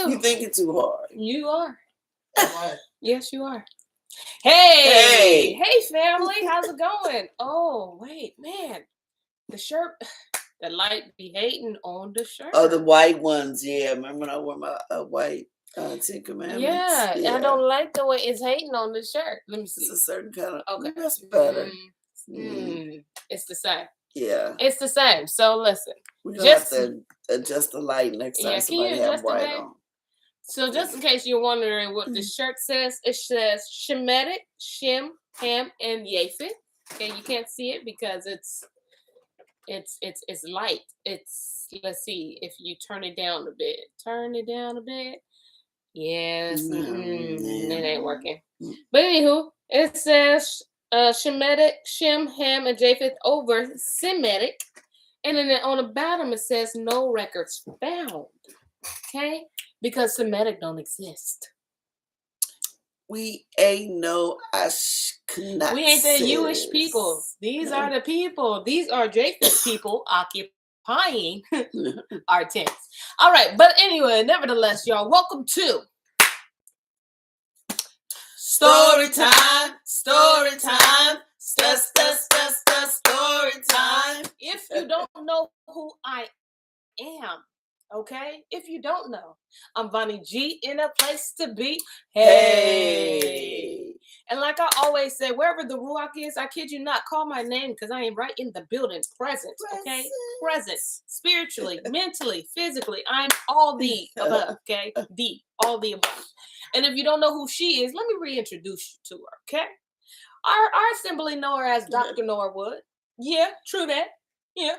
You thinking too hard. You are. Yes, you are. Hey, family, how's it going? Oh, wait, man, the shirt, the light be hating on the shirt. Oh, the white ones, yeah. Remember when I wore my white Ten Commandments? Yeah, I don't like the way it's hating on the shirt. Let me see. It's a certain kind of. Okay, that's better. It's the same. Yeah, it's the same. So listen, we just have to adjust the light next time somebody have white on. So just in case you're wondering what the shirt says, it says Shemitic, Shem, Ham, and Japheth. Okay, you can't see it because it's light. It's, let's see if you turn it down a bit. Turn it down a bit. Yes, it ain't working. But anywho, it says Shemitic, Shem, Ham, and Japheth over Semitic, and then on the bottom it says no records found. Okay. Because Semitic don't exist. We ain't no Ashkenazis. We ain't the Jewish people. These are the people. These are Japheth's people occupying our tents. All right, but anyway, nevertheless, y'all, welcome to Story Time. Story Time. Story Time. If you don't know who I am, okay? If you don't know, I'm Vonnie G in a place to be. Hey. And like I always say, wherever the Ruach is, I kid you not, call my name because I am right in the building. Present, okay? Present. Spiritually, mentally, physically. I'm all the above, okay? All the above. And if you don't know who she is, let me reintroduce you to her, okay? Our assembly know her as Dr. Norwood. Yeah, true that. Yeah,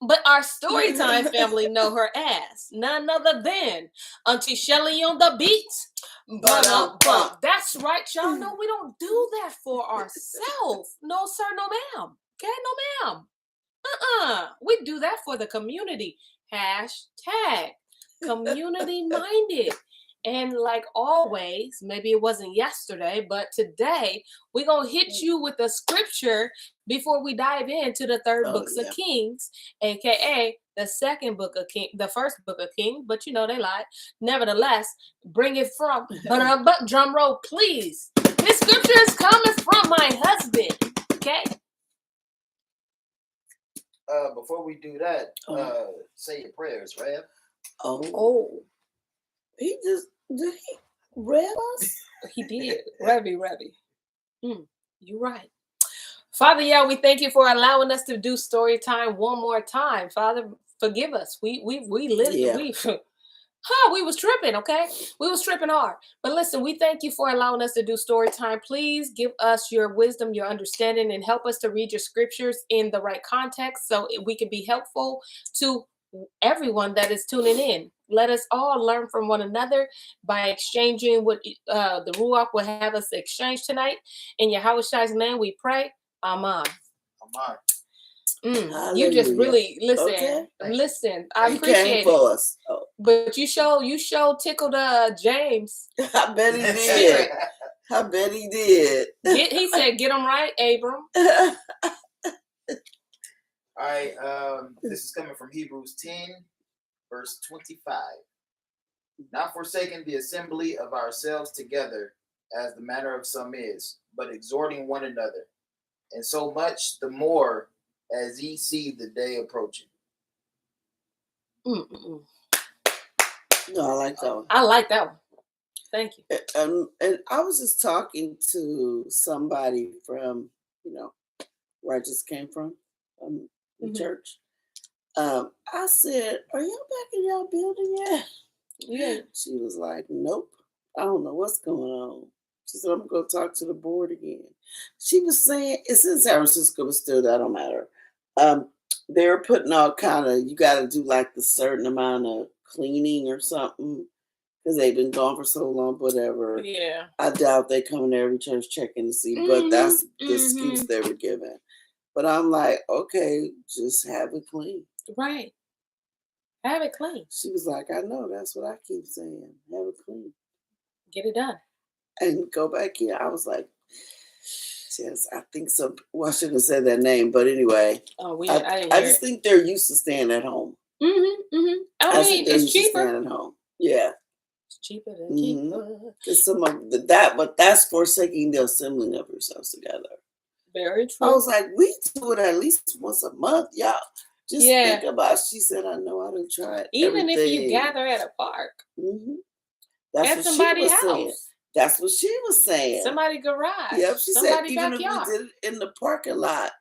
But our Storytime family know her as none other than Auntie Shelly on the beat. But that's right, y'all know we don't do that for ourselves. No, sir, no, ma'am. Okay, no, ma'am. We do that for the community. Hashtag community minded. And like always, maybe it wasn't yesterday, but today we're going to hit you with a scripture before we dive into the third book of Kings, aka the second book of King, the first book of Kings, but you know they lied. Nevertheless, bring it from, but drum roll, please. This scripture is coming from my husband, okay? Before we do that, say your prayers, Rev. Oh. He just, did he rev us? He did. Revy. You're right. Father, yeah, we thank you for allowing us to do story time one more time. Father, forgive us. We was tripping, okay? We was tripping hard. But listen, we thank you for allowing us to do story time. Please give us your wisdom, your understanding, and help us to read your scriptures in the right context so we can be helpful to everyone that is tuning in. Let us all learn from one another by exchanging what the Ruach will have us exchange tonight. In Yahweh's name we pray. Amen. You just really listen. Okay. Listen, I appreciate it. For us. Oh. But you show tickled James. I bet he did. I bet he did. He said, "Get him right, Abram." All right, this is coming from Hebrews 10, verse 25. Not forsaking the assembly of ourselves together, as the manner of some is, but exhorting one another, and so much the more as ye see the day approaching. No, I like that one. I like that one. Thank you. And I was just talking to somebody from, where I just came from. Church. I said, "Are y'all back in y'all building yet?" Yeah. She was like, "Nope. I don't know what's going on." She said, "I'm going to talk to the board again." She was saying it's in San Francisco, but still, that don't matter. They're putting all kind of, you got to do like the certain amount of cleaning or something because they've been gone for so long. Whatever. Yeah. I doubt they come to every church checking to see, but that's the excuse they were given. But I'm like, okay, just have it clean. Right. Have it clean. She was like, I know. That's what I keep saying. Have it clean. Get it done. And go back here. I was like, yes, I think so. Well, I shouldn't have said that name. But anyway, I just think they're used to staying at home. I mean, it's cheaper. Staying at home. Yeah. It's cheaper than cheaper. Because some of that, but that's forsaking the assembling of yourselves together. Very I true. was like, we do it at least once a month, y'all. Just Yeah. think about. She said, I know I done tried Even if you everything. gather at a park, That's at what she somebody's was saying. house, That's what she was saying. somebody's garage, Yep, she said somebody's even backyard. if we did it in the parking lot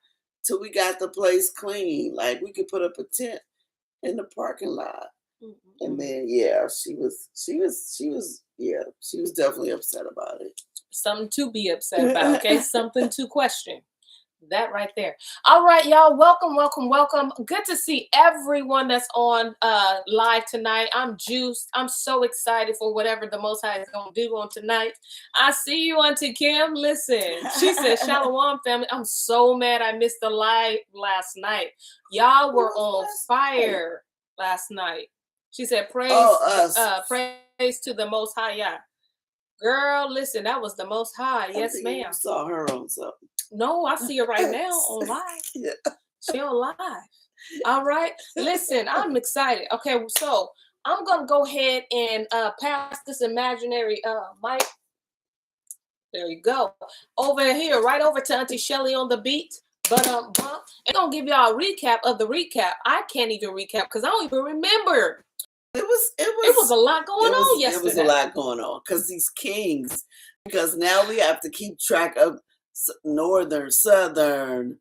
till we got the place clean, like we could put up a tent in the parking lot. And then she was definitely upset about it. Something to be upset about, okay? Something to question. That right there. All right, y'all. Welcome, welcome, welcome. Good to see everyone that's on live tonight. I'm juiced. I'm so excited for whatever the Most High is going to do on tonight. I see you, Auntie Kim. Listen, she said, Shalom, family. I'm so mad I missed the live last night. Y'all were on fire last night. She said, praise to the Most High, Yah. Girl, listen, that was the Most High. Yes, ma'am. You saw her on something. No, I see her right now on live. Yeah. She on live. All right. Listen, I'm excited. Okay, so I'm gonna go ahead and pass this imaginary mic. There you go. Over here, right over to Auntie Shelly on the beat. But and gonna give y'all a recap of the recap. I can't even recap because I don't even remember. It was a lot going on yesterday. It was a lot going on because these kings, because now we have to keep track of northern, southern,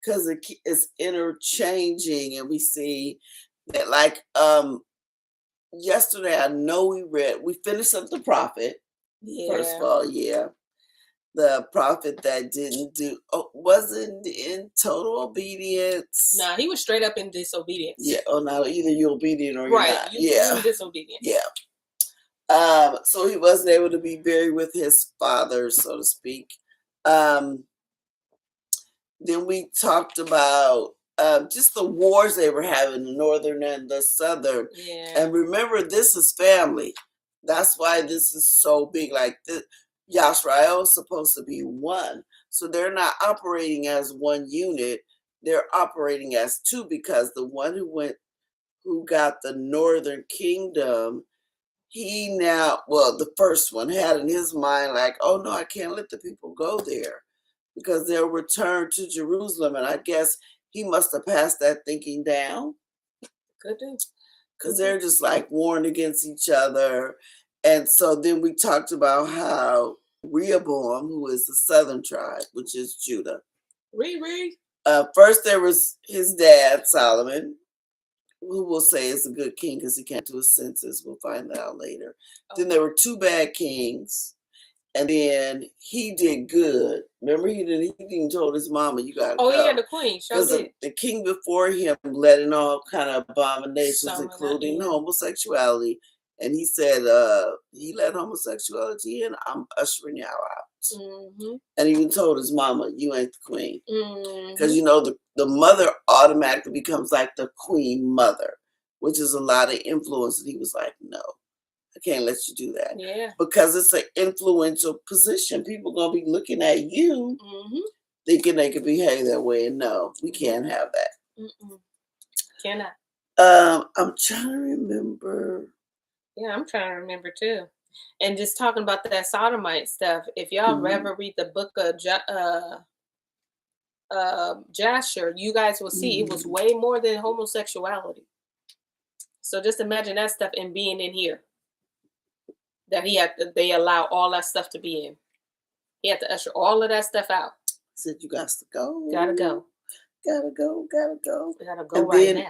because it's interchanging, and we see that like yesterday I know we finished up the prophet. First of all, the prophet that wasn't in total obedience. Nah, he was straight up in disobedience. Yeah. Oh, no, either you're obedient or you're not. You're in disobedience. Yeah. So he wasn't able to be buried with his father, so to speak. Then we talked about just the wars they were having, the northern and the southern. Yeah. And remember, this is family. That's why this is so big. Like this, Yisrael is supposed to be one. So they're not operating as one unit. They're operating as two, because the one who got the northern kingdom, the first one had in his mind like, oh no, I can't let the people go there because they'll return to Jerusalem. And I guess he must have passed that thinking down. Could do. Because they're just like warring against each other. And so then we talked about how Rehoboam, who is the southern tribe, which is Judah. First there was his dad, Solomon, who we'll say is a good king because he came to his senses. We'll find that out later. Okay. Then there were two bad kings. And then he did good. Remember, he even told his mama, you got to go. Oh, yeah, the queen. Because the king before him led in all kind of abominations, including homosexuality. And he said, he let homosexuality in, I'm ushering y'all out. Mm-hmm. And even told his mama, you ain't the queen. Because, the mother automatically becomes like the queen mother, which is a lot of influence. And he was like, no. I can't let you do that. Yeah. Because it's an influential position. People going to be looking at you thinking they could behave that way. And no, we can't have that. Cannot. I'm trying to remember. Yeah, I'm trying to remember too. And just talking about that sodomite stuff. If y'all ever read the book of Jasher, you guys will see it was way more than homosexuality. So just imagine that stuff and being in here. That they allow all that stuff to be in. He had to usher all of that stuff out. Said you got to go. Gotta go. Gotta go. Gotta go right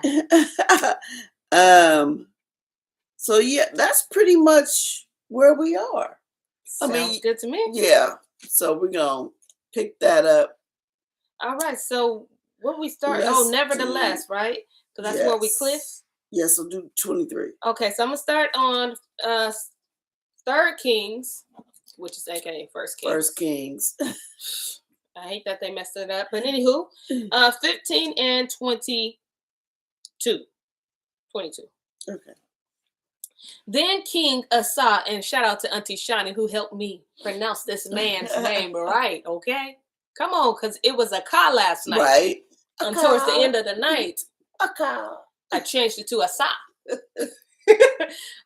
now. So yeah, that's pretty much where we are. Sounds good to me. Yeah. So we're gonna pick that up. All right. So where we start? Nevertheless, right? Because that's where we cliff. Yes, we'll do 23. Okay, so I'm gonna start on 3rd Kings, which is aka 1st Kings. 1st Kings. I hate that they messed it up. But anywho, 15 and 22. 22. Okay. Then King Asa, and shout out to Auntie Shani who helped me pronounce this man's name right, okay? Come on, because it was a Ka last night. Right. And towards the end of the night, I changed it to Asa.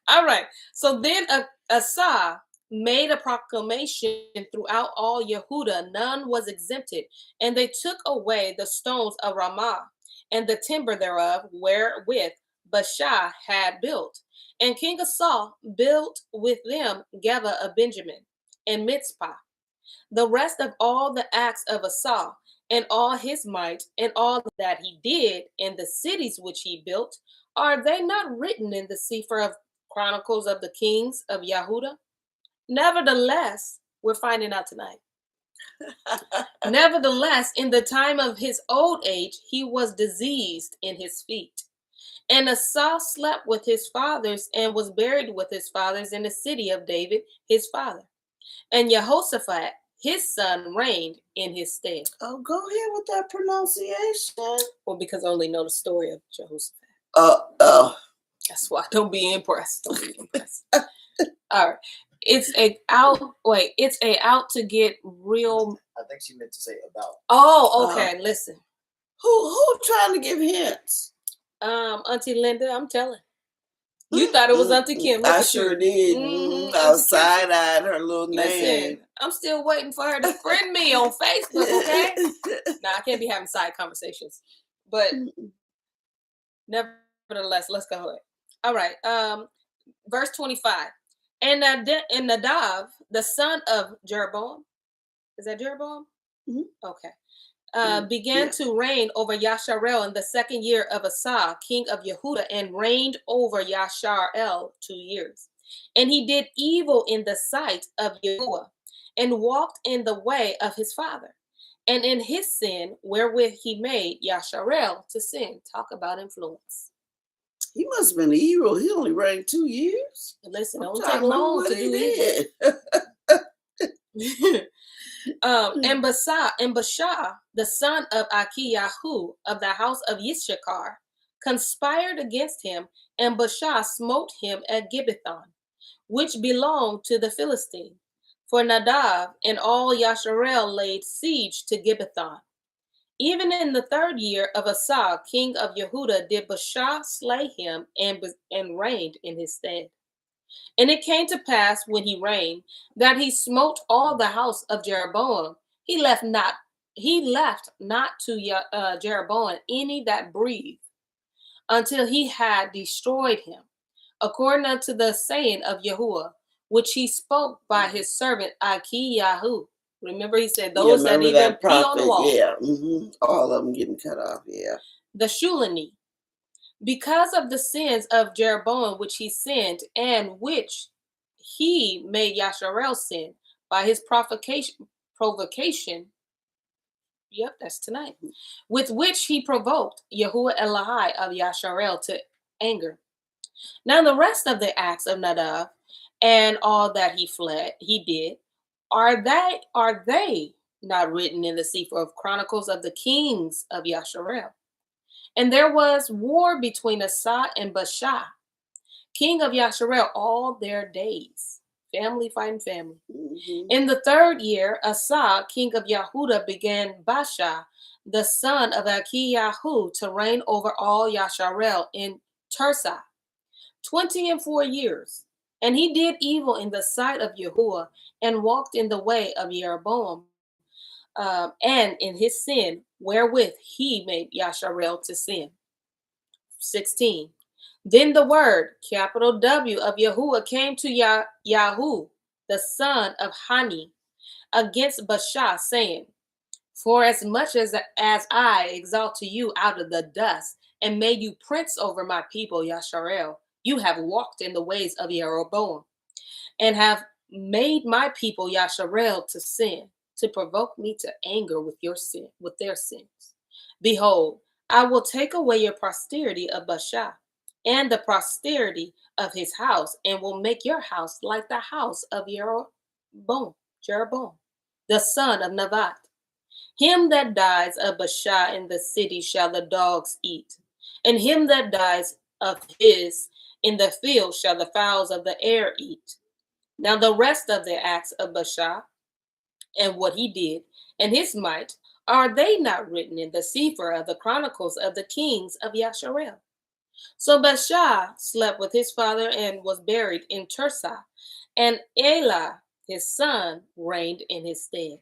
All right. So then Asa made a proclamation throughout all Yehuda. None was exempted. And they took away the stones of Ramah and the timber thereof, wherewith Baasha had built. And King Asa built with them Geba of Benjamin and Mitzpah. The rest of all the acts of Asa and all his might and all that he did in the cities which he built, are they not written in the Sefer of Chronicles of the Kings of Yehuda? Nevertheless, we're finding out tonight. Nevertheless, in the time of his old age, he was diseased in his feet. And Asa slept with his fathers and was buried with his fathers in the city of David, his father. And Jehoshaphat, his son, reigned in his stead. Oh, go ahead with that pronunciation. Well, because I only know the story of Jehoshaphat. Oh. That's why. Don't be impressed. Don't be impressed. All right. It's a out to get real. I think she meant to say about. Oh, okay. Listen. Who trying to give hints? Auntie Linda, I'm telling. You thought it was Auntie Kim. I sure did. I was side-eyed her little name. Listen, I'm still waiting for her to friend me on Facebook, okay? Nah, I can't be having side conversations. But nevertheless, let's go ahead. All right. Verse 25. And Nadav, the son of Jeroboam, is that Jeroboam? Mm-hmm. Okay. Began to reign over Yasharel in the second year of Asa, king of Yehuda, and reigned over Yasharel 2 years. And he did evil in the sight of Yahuwah, and walked in the way of his father, and in his sin wherewith he made Yasharel to sin. Talk about influence. He must have been evil. He only reigned 2 years. Listen, don't take long to do evil. And Baasha, the son of Akiyahu of the house of Yishakar, conspired against him, and Baasha smote him at Gibbethon, which belonged to the Philistine. For Nadav and all Yasharel laid siege to Gibbethon. Even in the 3rd year of Asa, king of Yehuda, did Baasha slay him and reigned in his stead. And it came to pass when he reigned that he smote all the house of Jeroboam. He left not to Jeroboam any that breathed, until he had destroyed him, according unto the saying of Yahuwah, which he spoke by his servant Akiyahu. Remember, he said those that even pee on the wall. Yeah, all of them getting cut off. Yeah, the Shulani. Because of the sins of Jeroboam, which he sinned, and which he made Yasharel sin by his provocation. Yep, that's tonight. With which he provoked Yahuwah Elahai of Yasharel to anger. Now the rest of the acts of Nadav and all that he did, are they not written in the Sefer of Chronicles of the Kings of Yasharel? And there was war between Asa and Baasha, king of Yasharel, all their days. Family fighting family. In the 3rd year, Asa, king of Yehuda, began Baasha, the son of Akiyahu, to reign over all Yasharel in Tirzah, 24 years. And he did evil in the sight of Yahuwah, and walked in the way of Jeroboam, and in his sin, wherewith he made Yasharel to sin. 16. Then the word, capital W, of Yahuwah came to Yahu, the son of Hani, against Baasha, saying, For as much as I exalt to you out of the dust, and made you prince over my people, Yasharel, you have walked in the ways of Jeroboam, and have made my people Yasharel to sin, to provoke me to anger with their sins. Behold, I will take away your posterity of Baasha, and the posterity of his house, and will make your house like the house of Jeroboam, the son of Nevat. Him that dies of Baasha in the city shall the dogs eat, and him that dies of his in the field shall the fowls of the air eat. Now the rest of the acts of Baasha, and what he did, and his might, are they not written in the Sefer of the Chronicles of the Kings of Yasharel? So Baasha slept with his father and was buried in Tirzah, and Elah, his son, reigned in his stead.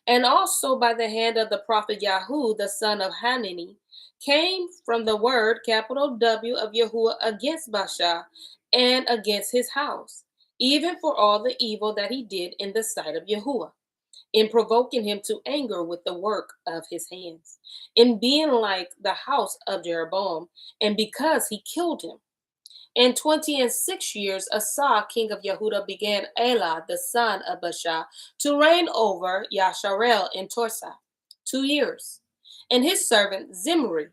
And also by the hand of the prophet Yahu, the son of Hanani, came from the word, capital W, of Yahuwah against Baasha and against his house, even for all the evil that he did in the sight of Yahuwah, in provoking him to anger with the work of his hands, in being like the house of Jeroboam, and because he killed him. In 26 years, Asa, king of Yehuda, began Elah, the son of Baasha, to reign over Yasharel in Tirzah, 2 years. And his servant Zimri,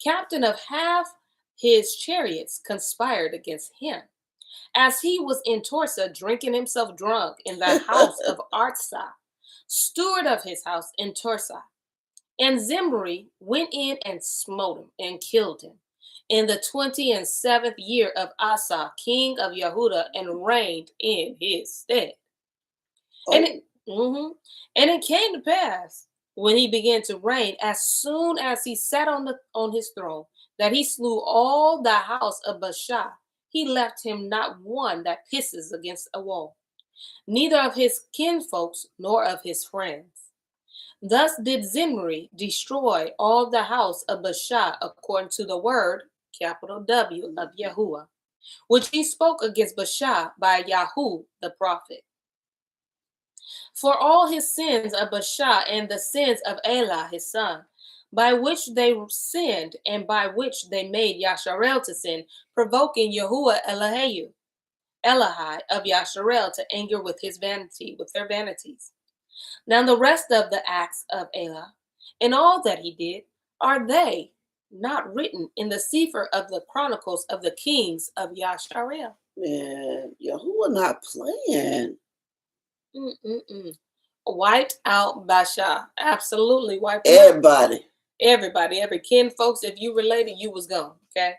captain of half his chariots, conspired against him. As he was in Tirzah, drinking himself drunk in the house of Artsah, steward of his house in Tirzah. And Zimri went in and smote him and killed him in the 27th year of Asa, king of Yehuda, and reigned in his stead. And it came to pass when he began to reign, as soon as he sat on his throne, that he slew all the house of Baasha. He left him not one that pisses against a wall, neither of his kinfolks nor of his friends. Thus did Zimri destroy all the house of Baasha according to the word, capital W, of Yahuwah, which he spoke against Baasha by Yahu the prophet. For all his sins of Baasha and the sins of Elah his son, by which they sinned and by which they made Yasharel to sin, provoking Yahuwah Elahai of Yasharel to anger with their vanities. Now the rest of the acts of Elah and all that he did, are they not written in the Sefer of the Chronicles of the Kings of Yasharel? Man, Yahuwah not playing. Wiped out Baasha. Absolutely wiped Everybody. out. Everybody. Every kin folks, if you related, you was gone. Okay.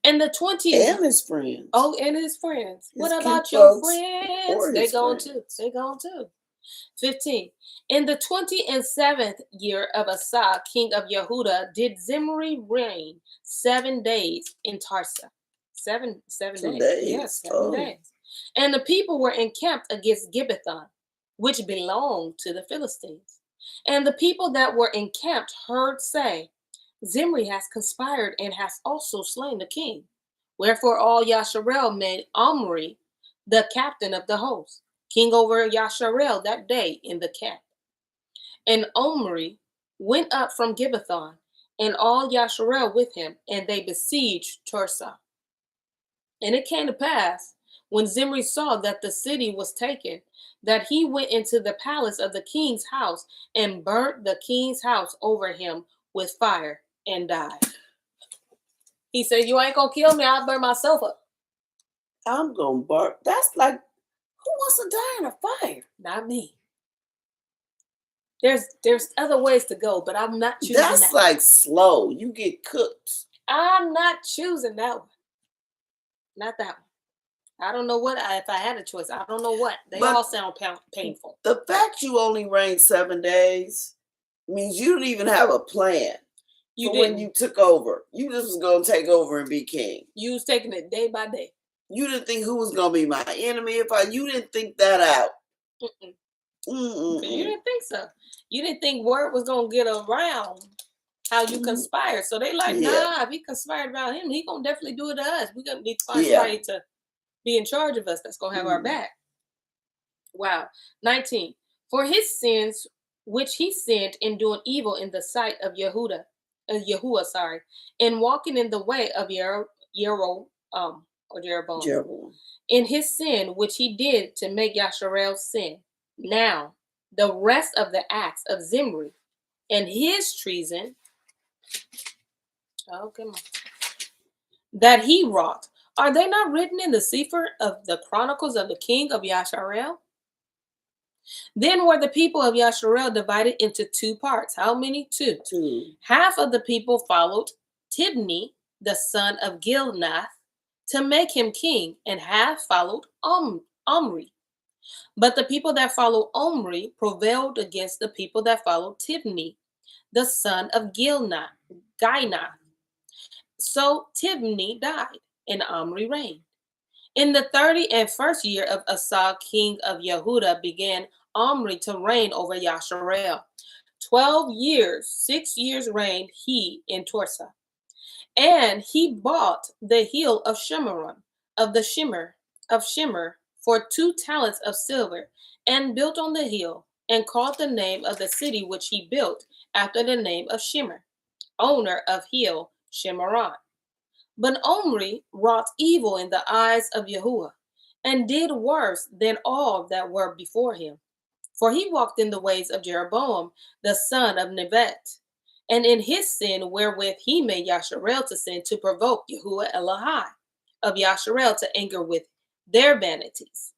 And the 20s. And his friends. Oh, and his friends. His what about your folks friends? or They his gone friends. too. They gone too. 15. In the 27th year of Asa, king of Yehuda, did Zimri reign 7 days in Tirzah. Seven 2 days. days. Yes, 7 days. And the people were encamped against Gibbethon, which belonged to the Philistines. And the people that were encamped heard say, Zimri has conspired and has also slain the king. Wherefore all Yasharel made Omri the captain of the host, king over Yasharel that day in the camp. And Omri went up from Gibbethon, and all Yasharel with him, and they besieged Tirzah. And it came to pass, when Zimri saw that the city was taken, that he went into the palace of the king's house and burnt the king's house over him with fire and died. He said, you ain't gonna kill me, I'll burn myself up. I'm gonna bark. That's like, who wants to die in a fire? Not me. There's other ways to go, but I'm not choosing That's that. like slow. You get cooked. I'm not choosing that one. Not that one. I don't know what, if I had a choice, I don't know what. They all sound painful. The fact you only reigned 7 days means you didn't even have a plan. When you took over. You just was going to take over and be king. You was taking it day by day. You didn't think who was going to be my enemy you didn't think that out. You didn't think so. You didn't think word was going to get around how you conspired. So they like, nah, if he conspired about him, he going to definitely do it to us. We're going to need to find somebody to be in charge of us that's going to have our back. Wow. 19. For his sins, which he sinned in doing evil in the sight of Yahuwah, in walking in the way of Jeroboam. In his sin, which he did to make Yasharel sin. Now, the rest of the acts of Zimri and his treason, that he wrought, are they not written in the Sefer of the Chronicles of the king of Yasharel? Then were the people of Yasharel divided into 2 parts. How many? 2. 2. Half of the people followed Tibni, the son of Gilnath, to make him king, and half followed Omri. But the people that followed Omri prevailed against the people that followed Tibni, the son of Gilnath. So-Tibni died, and Omri reigned. In the 31st year of Asa, king of Yehuda, began Omri to reign over Yasharel. 12 years, 6 years reigned he in Torsa. And he bought the hill of Shimmeron, of Shimmer, for 2 talents of silver, and built on the hill, and called the name of the city which he built after the name of Shimmer, owner of hill Shimmeron. But Omri wrought evil in the eyes of Yahuwah, and did worse than all that were before him. For he walked in the ways of Jeroboam, the son of Nebat, and in his sin wherewith he made Yasharel to sin, to provoke Yahuwah Elohai of Yasharel to anger with their vanities.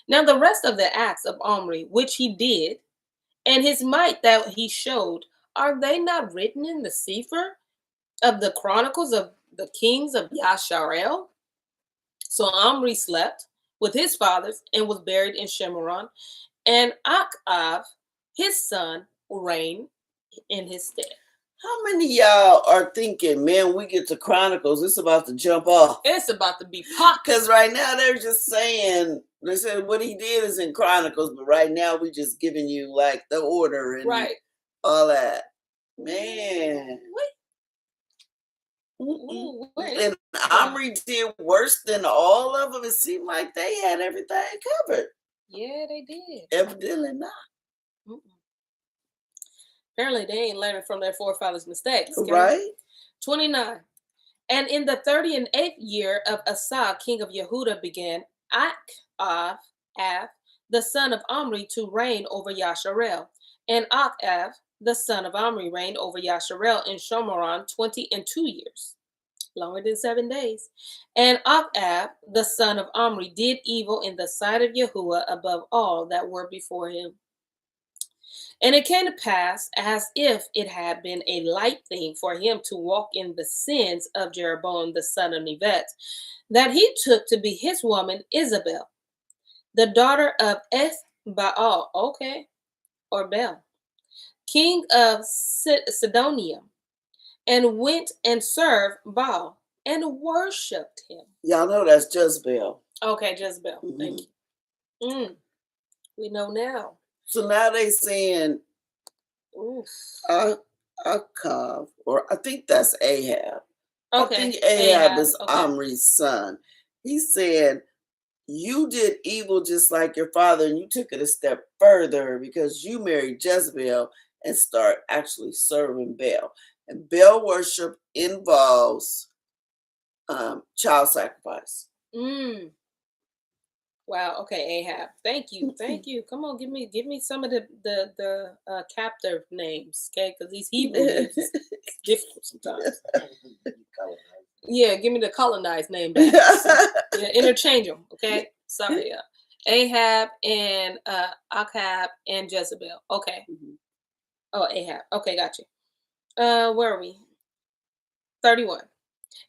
Now the rest of the acts of Omri, which he did, and his might that he showed, are they not written in the Sefer of the Chronicles of the kings of Yasharel? So Omri slept with his fathers and was buried in Shimmeron, and Akav, his son, reigned in his stead. How many of y'all are thinking, man, we get to Chronicles, it's about to jump off? It's about to be popped. Because right now they're just saying, they said what he did is in Chronicles, but right now we just giving you like the order and Right. all that. Man. Ooh, wait. And Omri did worse than all of them. It seemed like they had everything covered. Yeah, they did. Evidently not. Mm-mm. Apparently, they ain't learning from their forefathers' mistakes. Okay? Right? 29. And in the 38th year of Asa, king of Yehuda, began Akav, the son of Omri, to reign over Yasharel. And Akav, the son of Omri, reigned over Yasharel in Shomeron 22 years, longer than 7 days. And Akav, the son of Omri, did evil in the sight of Yahuwah above all that were before him. And it came to pass, as if it had been a light thing for him to walk in the sins of Jeroboam the son of Nebat, that he took to be his woman Isabel, the daughter of Ethbaal, or Bel, king of Sidonia, and went and served Baal and worshipped him. Y'all know that's Jezebel. Okay, Jezebel. Thank you. We know now. So now they saying Akav, or I think that's Ahab. Okay. I think Ahab is okay. Omri's son. He said, you did evil just like your father, and you took it a step further because you married Jezebel and start actually serving Baal. And Baal worship involves child sacrifice. Wow. Okay, Ahab. Thank you. Thank you. Come on, give me some of the captive names, okay? Because these Hebrew names is difficult sometimes. Yeah, give me the colonized name back. Yeah, interchange them, okay? Sorry. Ahab and Akab and Jezebel. Okay. Oh, Ahab. Okay, got you. Where are we? 31.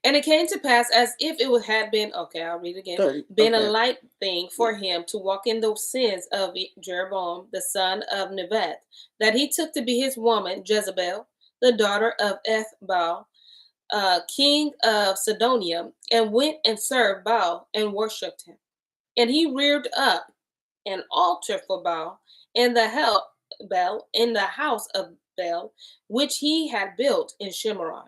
And it came to pass as if it had been, okay, I'll read it again, been a light thing for him to walk in the sins of Jeroboam, the son of Nebat, that he took to be his woman, Jezebel, the daughter of Ethbaal, king of Sidonia, and went and served Baal and worshipped him. And he reared up an altar for Baal in the house of Baal, which he had built in Shimmeron.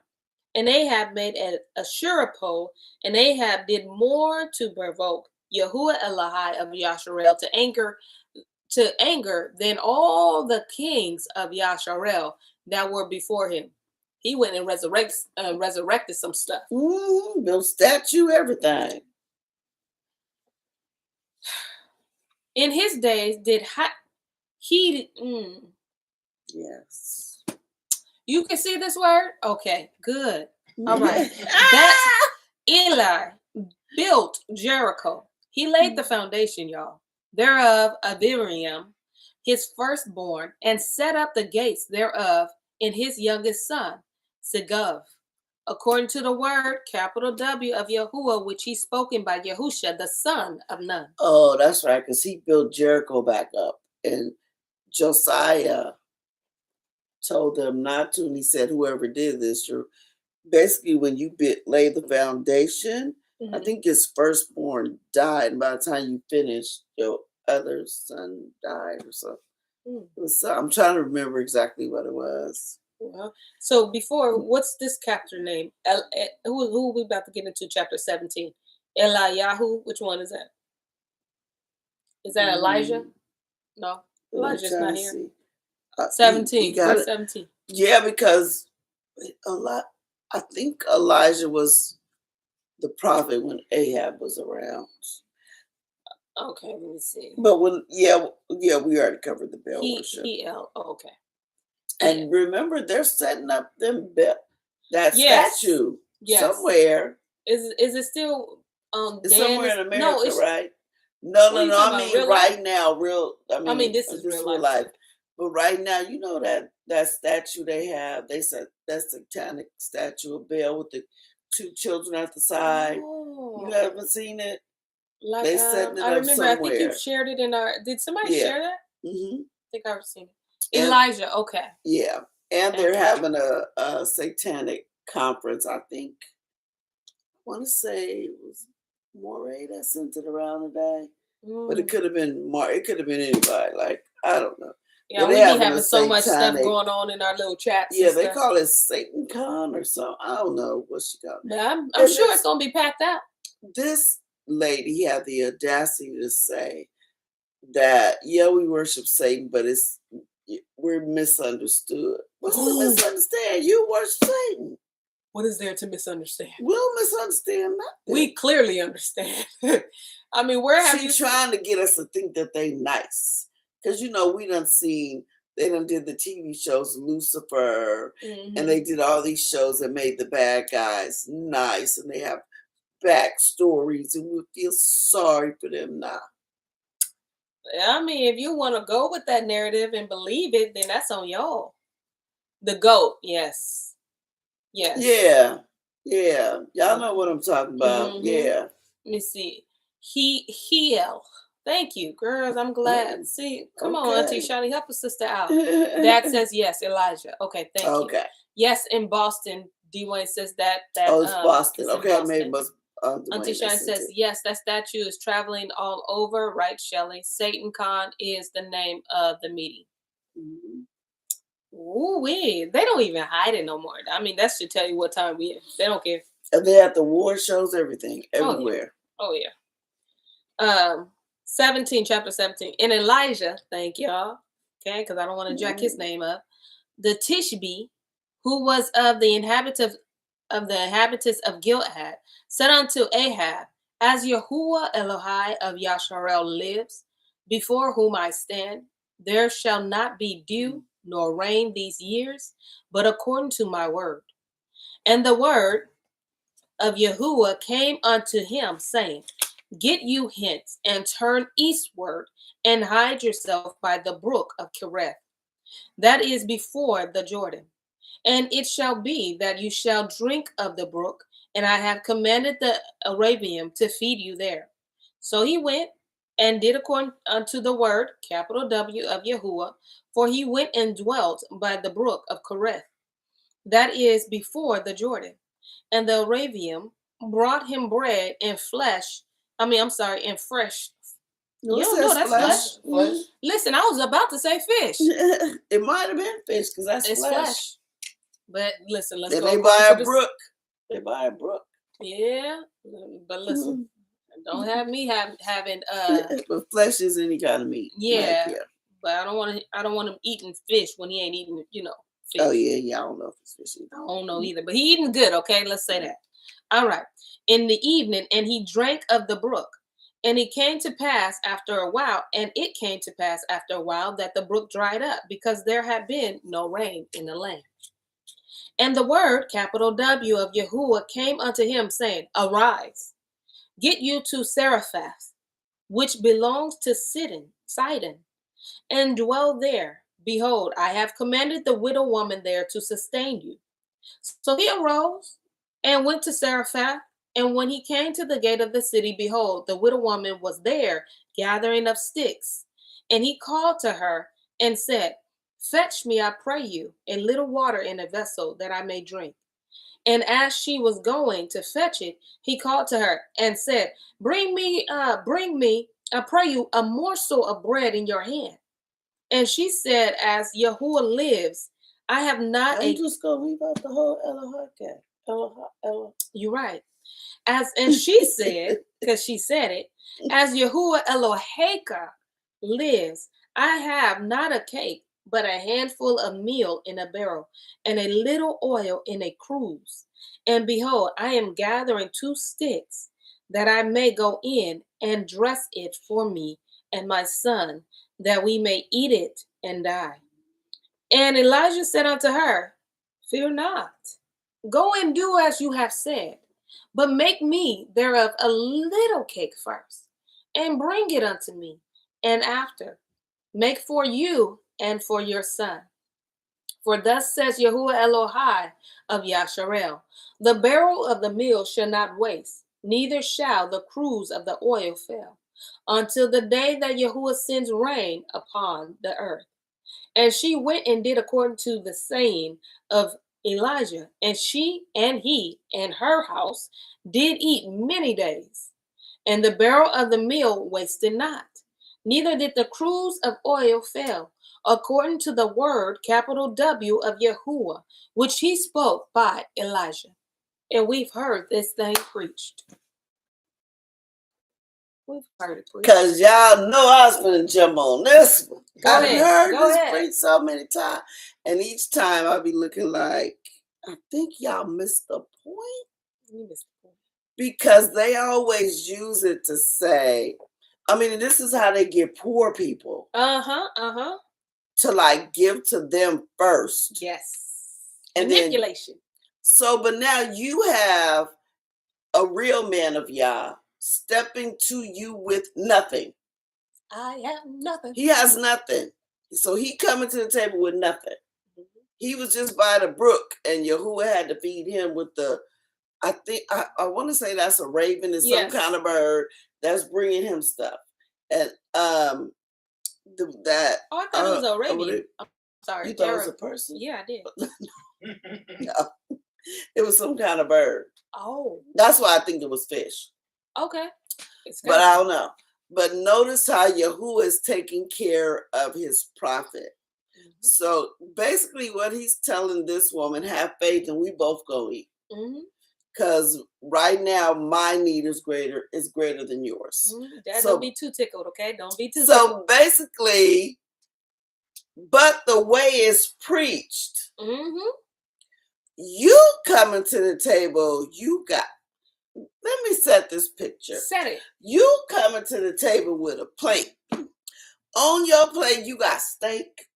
And Ahab made a Asherah pole, and Ahab did more to provoke Yahuwah Elohai of Yasharel to anger than all the kings of Yasharel that were before him. He went and resurrected some stuff. Built statue, everything. In his days did he. Yes. You can see this word? Okay, good. All right. That's Eli built Jericho. He laid the foundation, y'all. Thereof Abiriam, his firstborn, and set up the gates thereof in his youngest son, Segov, according to the word, capital W, of Yahuwah, which he spoken by Yahusha, the son of Nun. Oh, that's right, because he built Jericho back up. And Josiah told them not to, and he said, whoever did this, basically when you lay the foundation, I Mhm. think his firstborn died, and by the time you finished, your other son died or something. Mm. It was I'm trying to remember exactly what it was. Well, so before, what's this chapter name? Who are we about to get into? Chapter 17. Eliyahu. Which one is that? Is that Elijah? Mm, No, I'm Elijah's trying not to here. see. He 17, got verse it. 17. Yeah, because a lot. I think Elijah was the prophet when Ahab was around. Okay, let me see. But yeah, we already covered the Baal worship. Okay. And remember, they're setting up that Yes. statue Yes. somewhere. Is it still It's Dan somewhere is in no, America, it's right? No, what are no, you no. talking I about? mean, Real life? right now, real. I mean, this is this real real life life. too. But right now, you know that statue they have. They said that satanic statue of Baal with the two children at the side. You Oh, haven't seen it? like They setting it I up remember. I think you somewhere. shared it in our. Did somebody Yeah. share that? Hmm. I think I've seen it. And Elijah. Okay. yeah, and they're Okay. having a satanic conference. I think. I want to say it was Moray that sent it around today, but it Mm. could have been It could have been anybody. Like I don't know. Yeah, But we they're be having a having so much stuff satanic. going on in our little chats Yeah, and they stuff. call it Satan Con or something. I don't know what she called it. But I'm And sure it's gonna be packed out. this lady had the audacity to say that yeah, we worship Satan, but we're misunderstood. What's to misunderstand? You worship Satan. What is there to misunderstand? We don't misunderstand nothing. We clearly understand. I mean, where have you? She's trying to get us to think that they nice, because we done seen they done did the TV shows Lucifer, and they did all these shows that made the bad guys nice, and they have backstories, and we feel sorry for them now. I mean, if you want to go with that narrative and believe it, then that's on y'all. The goat, yes. Yeah, y'all know what I'm talking about. Mm-hmm. Yeah. Let me see. Heel. Thank you, girls. I'm glad. See, come on, Auntie Shani, help a sister out. That says yes, Elijah. Okay, thank you. Okay. Yes, in Boston. Dwayne says that. Oh, it's Boston. It's Okay, I made must. Auntie Shani says yes. That statue is traveling all over, right, Shelley? Satan Con is the name of the meeting. Mm-hmm. Ooh, they don't even hide it no more. I mean, that should tell you what time we in. They don't care. And they have the war shows, everything, everywhere. Oh yeah. 17, chapter 17. And Elijah, thank y'all. Okay, because I don't want to jack his name up. The Tishbe, who was of the inhabitants of Gilead, said unto Ahab, as Yahuwah Elohai of Yasharel lives, before whom I stand, there shall not be dew nor rain these years, but according to my word. And the word of Yahuwah came unto him, saying, get you hence and turn eastward and hide yourself by the brook of Kereth, that is before the Jordan. And it shall be that you shall drink of the brook, and I have commanded the Arabian to feed you there. So he went and did according unto the word, capital W, of Yahuwah, for he went and dwelt by the brook of Kereth, that is before the Jordan. And the Arabian brought him bread and and fresh. No, You don't know that's flesh. Flesh. Listen, I was about to say fish. It might have been fish because that's flesh. But listen, let's then go. They buy a brook. They buy a brook. Yeah, but listen, don't have me having But flesh is any kind of meat. Yeah, but I don't want him eating fish when he ain't eating, fish. Oh yeah, I don't know if it's fish either. I don't know either, but he eating good. Okay, let's say that. All right. In the evening, and he drank of the brook. And it came to pass after a while, that the brook dried up, because there had been no rain in the land. And the word, capital W, of Yahuwah came unto him, saying, arise, get you to Zarephath, which belongs to Sidon, and dwell there. Behold, I have commanded the widow woman there to sustain you. So he arose and went to Zarephath. And when he came to the gate of the city, behold, the widow woman was there gathering up sticks. And he called to her and said, fetch me, I pray you, a little water in a vessel that I may drink. And as she was going to fetch it, he called to her and said, bring me, I pray you, a morsel of bread in your hand. And she said, as Yahuwah lives, I have not I'm just gonna leave out the whole Elohim. You're right. And she said, because she said it, as Yahuwah Eloheka lives, I have not a cake, but a handful of meal in a barrel, and a little oil in a cruse. And behold, I am gathering 2 sticks, that I may go in and dress it for me and my son, that we may eat it and die. And Elijah said unto her, fear not, go and do as you have said, but make me thereof a little cake first, and bring it unto me, and after make for you and for your son. For thus says Yahuwah Elohai of Yasharel, the barrel of the meal shall not waste, neither shall the cruse of the oil fail, until the day that Yahuwah sends rain upon the earth. And she went and did according to the saying of Elijah, and she and he and her house did eat many days. And the barrel of the meal wasted not, neither did the cruse of oil fail, according to the word, capital W, of Yahuwah, which he spoke by Elijah. And we've heard this thing preached. We've heard it preached. Because y'all know I was going to jump on this one. I've heard Go this ahead. preached so many times. And each time I'll be looking like, I think y'all missed the point. You missed the point. Because they always use it to say, I mean, this is how they get poor people. To like give to them first. Yes. And manipulation. But now you have a real man of Yah stepping to you with nothing. I have nothing. He has nothing. So he coming to the table with nothing. Mm-hmm. He was just by the brook and Yahuwah had to feed him with I want to say that's a raven, is some kind of bird that's bringing him stuff. And I thought it was a raven. Sorry. You thought it was a person? Yeah, I did. No. It was some kind of bird. Oh. That's why I think it was fish. Okay. But I don't know. But notice how Yahuwah is taking care of his prophet. Mm-hmm. So basically what he's telling this woman, have faith and we both go eat. Because right now my need is greater than yours. Don't be too tickled, okay? Don't be too tickled. So basically, but the way it's preached, you coming to the table, let me set this picture. Set it. You coming to the table with a plate. On your plate, you got steak.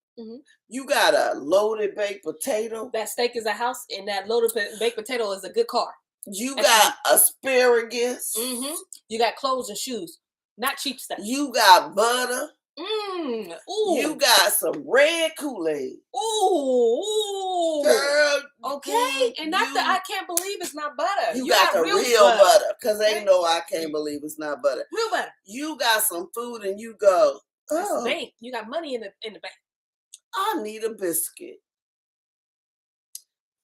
You got a loaded baked potato. That steak is a house, and that loaded baked potato is a good car. You got asparagus. You got clothes and shoes, not cheap stuff. You got butter. Ooh. You got some red Kool-Aid. Ooh. Girl. Okay. And I can't believe it's not butter. You got the real butter. Because they know I can't believe it's not butter. Real butter. You got some food and you go, oh. Bank. You got money in the bank. I need a biscuit.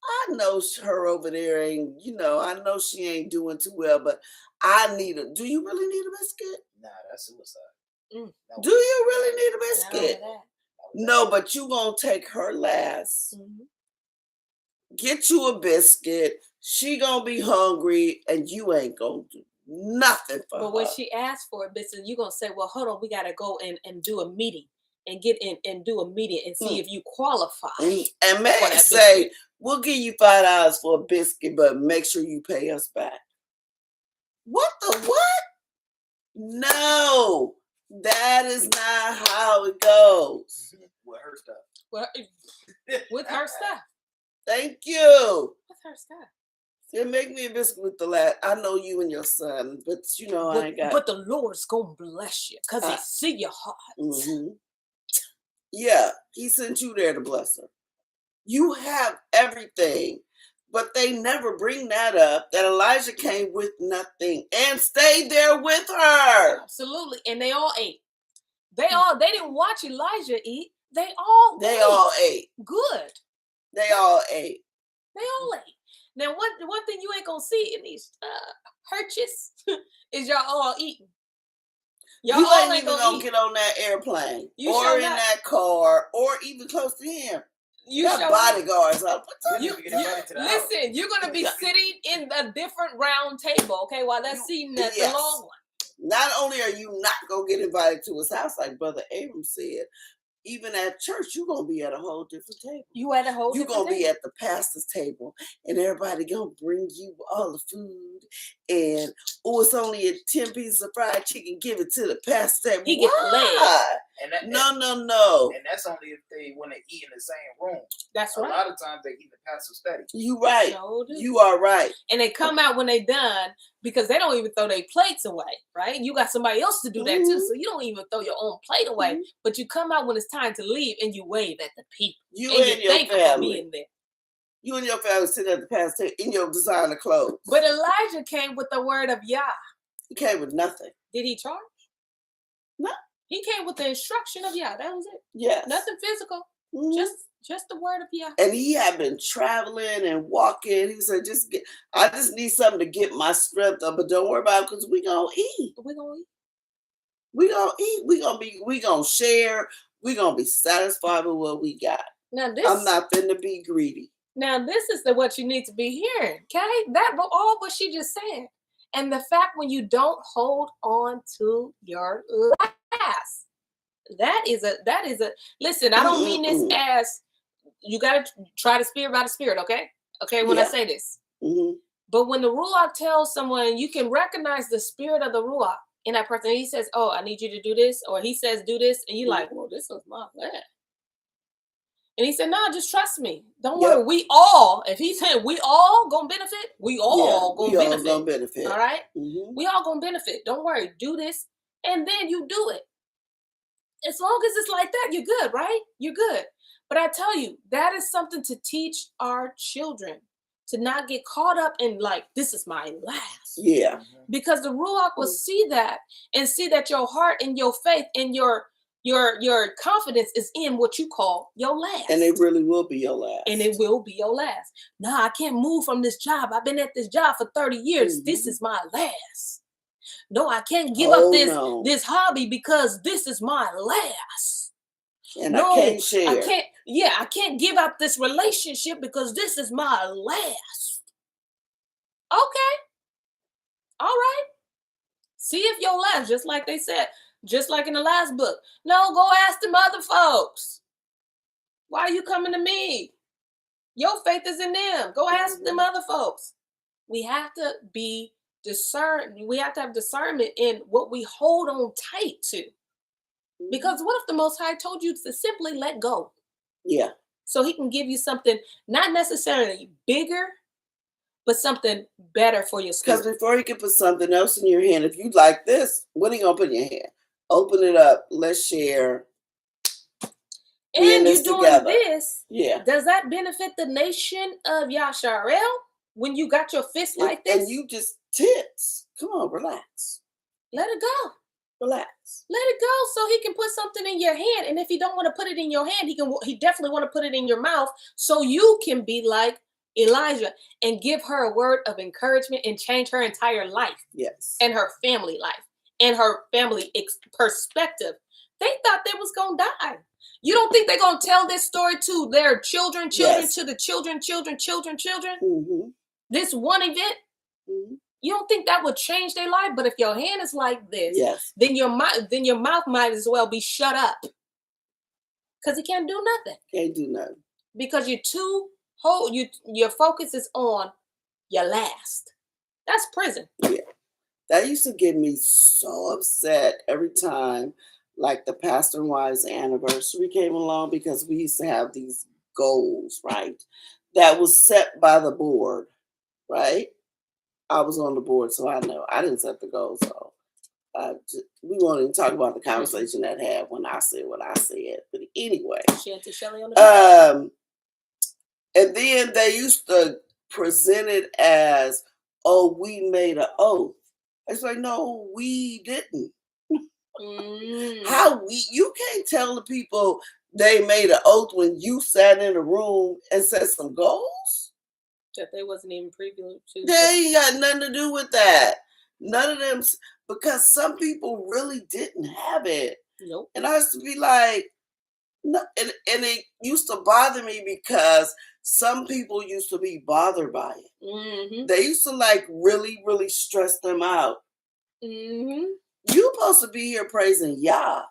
I know her over there ain't, I know she ain't doing too well, but do you really need a biscuit? Nah, that's suicide. Do you really need a biscuit? No, but you gonna take her last. Get you a biscuit. She gonna be hungry, and you ain't gonna do nothing for her. But when she asked for a biscuit, you gonna say, "Well, hold on, we gotta go and do a meeting and get in and do a meeting and see if you qualify." And may say, "We'll give you $5 for a biscuit, but make sure you pay us back." What the what? No. That is not how it goes. With her stuff. Well, with her stuff. Thank you. With her stuff. Yeah, make me a biscuit with the lad. I know you and your son, but I ain't got. But the Lord's gonna bless you because He see your heart. Yeah, He sent you there to bless her. You have everything. But they never bring that up, that Elijah came with nothing and stayed there with her. Absolutely. And they all ate. They didn't watch Elijah eat. They all ate. Good. They all ate. Now, one thing you ain't gonna see in these churches is y'all all eating. Y'all You all ain't even gonna eat. get on that airplane You or sure in not. that car or even close to him. You Got sure bodyguards up. listen, you're gonna be sitting in a different round table, okay, while they're seating at the long one. Not only are you not gonna get invited to his house, like Brother Abram said, even at church, you're gonna be at a whole different table. You at a whole You're different gonna be table. at the pastor's table, and everybody gonna bring you all the food. And it's only a 10 pieces of fried chicken. Give it to the pastor. He get the leg. No. And that's only if they want to eat in the same room. That's right. A lot of times they eat the pastor's study. You right. So you are right. And they come out when they done because they don't even throw their plates away, right? You got somebody else to do that too, so you don't even throw your own plate away. But you come out when it's time to leave and you wave at the people. You and your thank family. them for being there. You and your family sit at the pastor in your designer clothes. But Elijah came with the word of Yah. He came with nothing. Did he charge? No. He came with the instruction of Yah. That was it. Yes. Nothing physical. Just the word of Yah. And he had been traveling and walking. He said, I just need something to get my strength up, but don't worry about it because we're gonna eat. We're gonna eat. We're gonna eat. We're gonna share. We're gonna be satisfied with what we got. Now I'm not finna be greedy. Now this is what you need to be hearing. Okay? That all what she just said. And the fact when you don't hold on to your last. That is a listen, I don't mean this as you gotta try the spirit by the spirit, okay? Okay, when I say this. But when the Ruach tells someone, you can recognize the spirit of the Ruach in that person. He says, oh, I need you to do this, or he says, do this, and you're like, well, this is my last. And he said, no, just trust me. Don't worry. We all, if he's saying we all gonna benefit, we all gonna benefit. All right? We all gonna benefit. Don't worry. Do this, and then you do it. As long as it's like that, you're good, right? You're good. But I tell you, that is something to teach our children, to not get caught up in like, this is my last. Yeah. Because the Ruach will see that and see that your heart and your faith and your confidence is in what you call your last. And it really will be your last. And it will be your last. No, I can't move from this job. I've been at this job for 30 years. This is my last. No, I can't give up this hobby because this is my last. And I can't share. I can't give up this relationship because this is my last. Okay. All right. See if your last, just like they said, just like in the last book. No, go ask them other folks. Why are you coming to me? Your faith is in them. Go ask them other folks. We have to be discerned. We have to have discernment in what we hold on tight to. Because what if the Most High told you to simply let go? Yeah. So he can give you something not necessarily bigger, but something better for your spirit. Because before he can put something else in your hand, if you like this, what are you going to put in your hand? Open it up. Let's share. And you're doing this. Yeah. Does that benefit the nation of Yasharel when you got your fist like this? And you just tits. Come on, relax. Let it go. Relax. Let it go so he can put something in your hand. And if he don't want to put it in your hand, he definitely want to put it in your mouth so you can be like Elijah and give her a word of encouragement and change her entire life. Yes. And her family life and her family perspective. They thought they was going to die. You don't think they're going to tell this story to their children, to the children. This one event? You don't think that would change their life? But if your hand is like this, then your mouth might as well be shut up. Because he can't do nothing. Can't do nothing. Because your focus is on your last. That's prison. Yeah. That used to get me so upset every time, like the Pastor and Wives anniversary came along, because we used to have these goals, right? That was set by the board, right? I was on the board, so I know. I didn't set the goals, so we won't even talk about the conversation that had when I said what I said. But anyway, and then they used to present it as, oh, we made an oath. It's like, no, we didn't. You can't tell the people they made an oath when you sat in a room and set some goals? That they wasn't even preview to. They ain't got nothing to do with that. None of them, because some people really didn't have it. Nope. And I used to be like, no, and it used to bother me because some people used to be bothered by it. Mm-hmm. They used to like really, really stress them out. Mm-hmm. You supposed to be here praising Yah,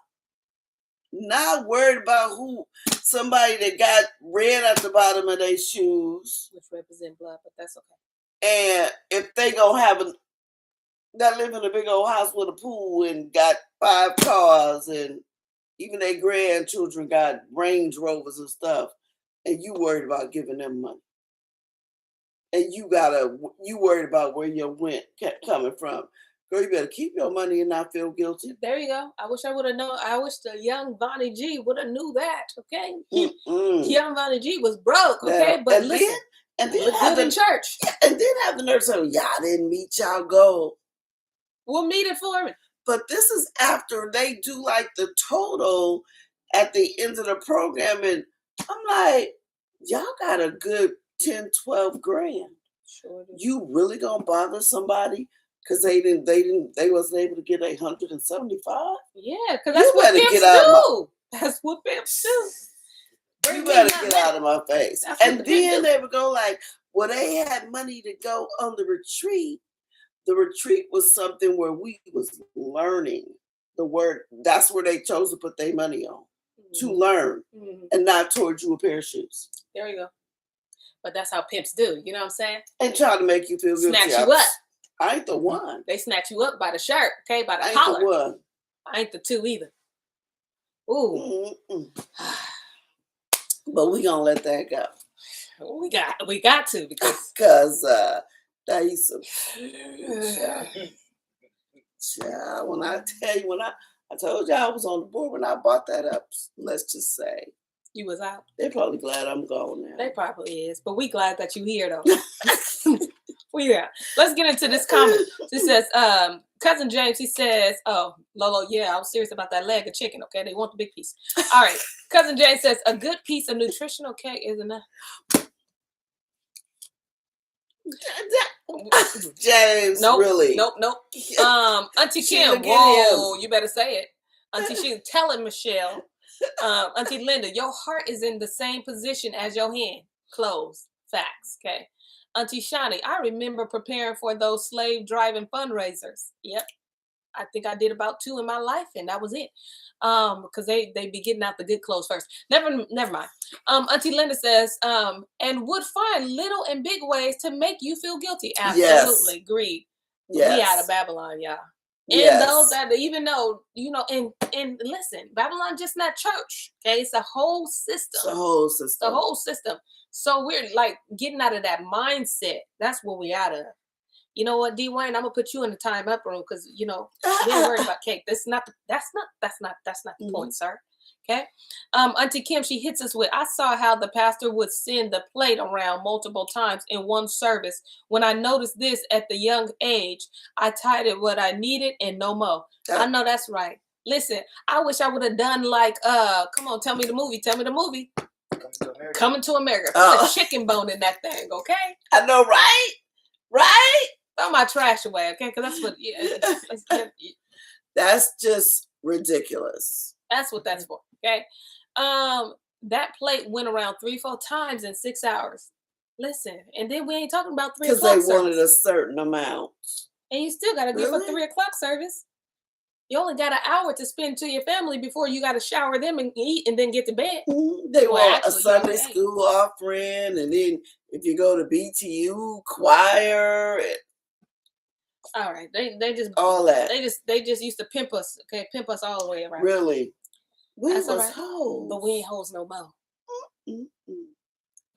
not worried about who somebody that got red at the bottom of their shoes, which represent blood, but that's okay. And if they gonna have that live in a big old house with a pool and got 5 cars and even their grandchildren got Range Rovers and stuff, and you worried about giving them money. And you worried about where your rent kept coming from. Girl, you better keep your money and not feel guilty. There you go. I wish I would have known. I wish the young Bonnie G would have knew that. Okay, young Bonnie G was broke. Okay, but and listen, then look good in church. And then have the nerve to say, y'all didn't meet y'all goal. We'll meet it for me. But this is after they do like the total at the end of the program, and I'm like, y'all got a good 10, 12 grand. Sure do. You really gonna bother somebody because they wasn't able to get 175? Yeah, because that's what pimps do. That's what pimps do. You better get out of my face. And then they would go like, well, they had money to go on the retreat. The retreat was something where we was learning the word. That's where they chose to put their money on, to learn, and not towards you a pair of shoes. There you go. But that's how pimps do. You know what I'm saying? And try to make you feel good. Snatch you up. I ain't the one. They snatch you up by the shirt, okay, by the I collar. Ain't the one. I ain't the two either. Ooh. But we gonna let that go. We got to because that used to child, when I tell you, I told you I was on the board when I bought that up, let's just say. You was out. They're probably glad I'm gone now. They probably is, but we glad that you here though. We are. Let's get into this comment. She says, Cousin James, he says, oh, Lolo, yeah, I was serious about that leg of chicken, okay? They want the big piece. All right. Cousin James says, a good piece of nutritional cake is enough. James, nope, really? Nope. Auntie Kim, whoa, you better say it. Auntie, she's telling Michelle. Auntie Linda, your heart is in the same position as your hand. Closed. Facts, okay? Auntie Shani, I remember preparing for those slave driving fundraisers. Yep. I think I did about 2 in my life, and that was it. Because they be getting out the good clothes first. Never mind. Auntie Linda says, and would find little and big ways to make you feel guilty. Absolutely, agreed. Yes. We out of Babylon, y'all. And those that even though, and listen, Babylon just not church. Okay, it's a whole system. It's a whole system. So we're like getting out of that mindset. That's what we out of. You know what, D Wayne? I'm gonna put you in the time up room because we ain't worried about cake. That's not the point, sir. Okay. Auntie Kim, she hits us with, I saw how the pastor would send the plate around multiple times in one service. When I noticed this at the young age, I tied it what I needed and no more. I know that's right. Listen, I wish I would have done like, come on, tell me the movie. Coming to America. Put a chicken bone in that thing, okay? I know, right? Right? Throw my trash away, okay? Because that's what, that's just ridiculous. That's what that's for, okay? That plate went around 3-4 times in 6 hours. Listen, and then we ain't talking about 3 o'clock because they wanted a certain amount. And you still got to give a 3 o'clock service. You only got an hour to spend to your family before you got to shower them and eat and then get to bed. They want a Sunday school offering, and then if you go to BTU choir. All right, they just all that. They just used to pimp us, okay, pimp us all the way around. Really, we That's was right. hoes, but we ain't hoes no more.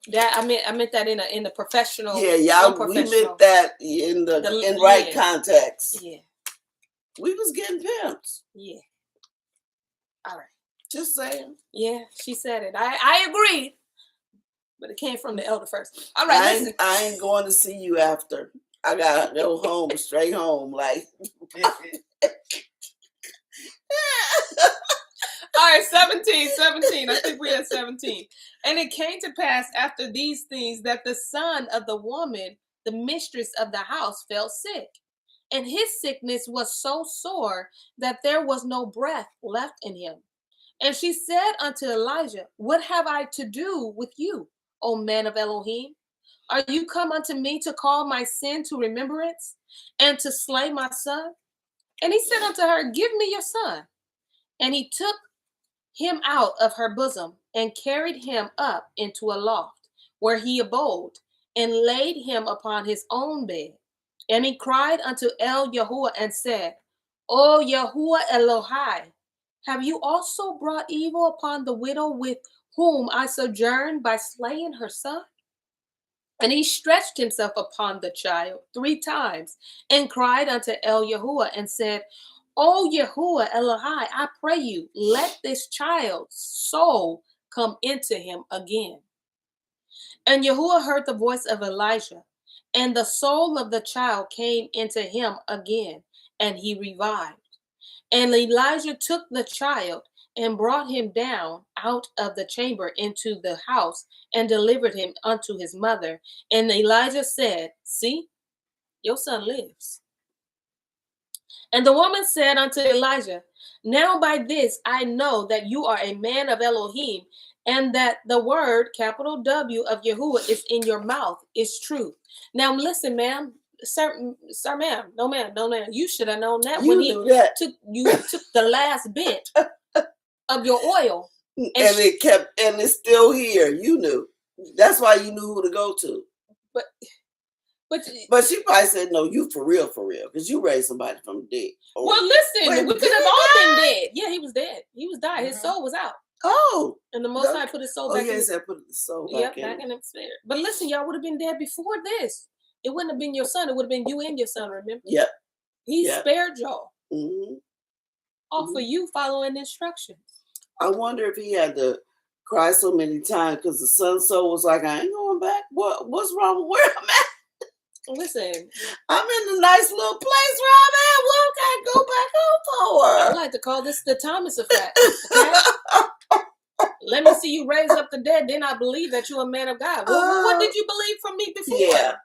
That I meant that in the professional. Yeah, y'all. We meant that in the right context. Yeah, we was getting pimped. Yeah. All right. Just saying. Yeah, she said it. I agreed, but it came from the elder first. All right, listen. I ain't going to see you after. I gotta go home, straight home, like. All right, 17. I think we're at 17. And it came to pass after these things that the son of the woman, the mistress of the house, fell sick. And his sickness was so sore that there was no breath left in him. And she said unto Elijah, what have I to do with you, O man of Elohim? Are you come unto me to call my sin to remembrance and to slay my son? And he said unto her, give me your son. And he took him out of her bosom and carried him up into a loft where he abode and laid him upon his own bed. And he cried unto El Yahuwah and said, O Yahuwah Elohai, have you also brought evil upon the widow with whom I sojourned by slaying her son? And he stretched himself upon the child 3 times and cried unto El Yahuwah and said, O Yahuwah Elohai, I pray you, let this child's soul come into him again. And Yahuwah heard the voice of Elijah, and the soul of the child came into him again, and he revived. And Elijah took the child and brought him down out of the chamber into the house and delivered him unto his mother. And Elijah said, see, your son lives. And the woman said unto Elijah, now by this I know that you are a man of Elohim, and that the word, capital W, of Yahuwah is in your mouth is truth. Now listen, ma'am, sir, ma'am, no ma'am, you should have known that when you took the last bit of your oil. And it's still here. You knew. That's why you knew who to go to. But she probably said, no, you for real, because you raised somebody from the dead. Oh. Well, listen, we could have all been dead. Yeah, he was dead. He was died. His soul was out. Oh. And the Most High put his soul back in. Oh, yes, I put the soul back in. Back in the spirit. But listen, y'all would have been dead before this. It wouldn't have been your son. It would have been you and your son, remember? Yep. He spared y'all. Mm-hmm. All for you following instructions. I wonder if he had to cry so many times because the son's soul was like, I ain't going back. What's wrong with where I'm at? Listen, I'm in a nice little place where I'm at. What can I go back home for? I like to call this the Thomas effect. Okay? Let me see you raise up the dead, then I believe that you're a man of God. What did you believe from me before?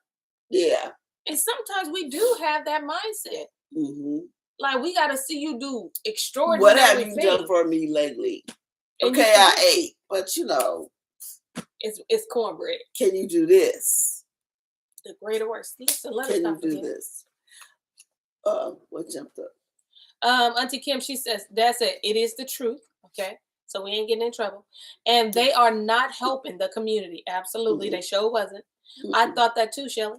Yeah. And sometimes we do have that mindset. Mm-hmm. Like, we got to see you do extraordinary What have you things. done for me lately? And okay, I ate, but it's cornbread. Can you do this? The greater works. Listen, let Can us you do this? What jumped up? Auntie Kim, she says, Dad said, it is the truth. Okay. So we ain't getting in trouble. And they are not helping the community. Absolutely. Mm-hmm. They sure wasn't. Mm-hmm. I thought that too, Shelly.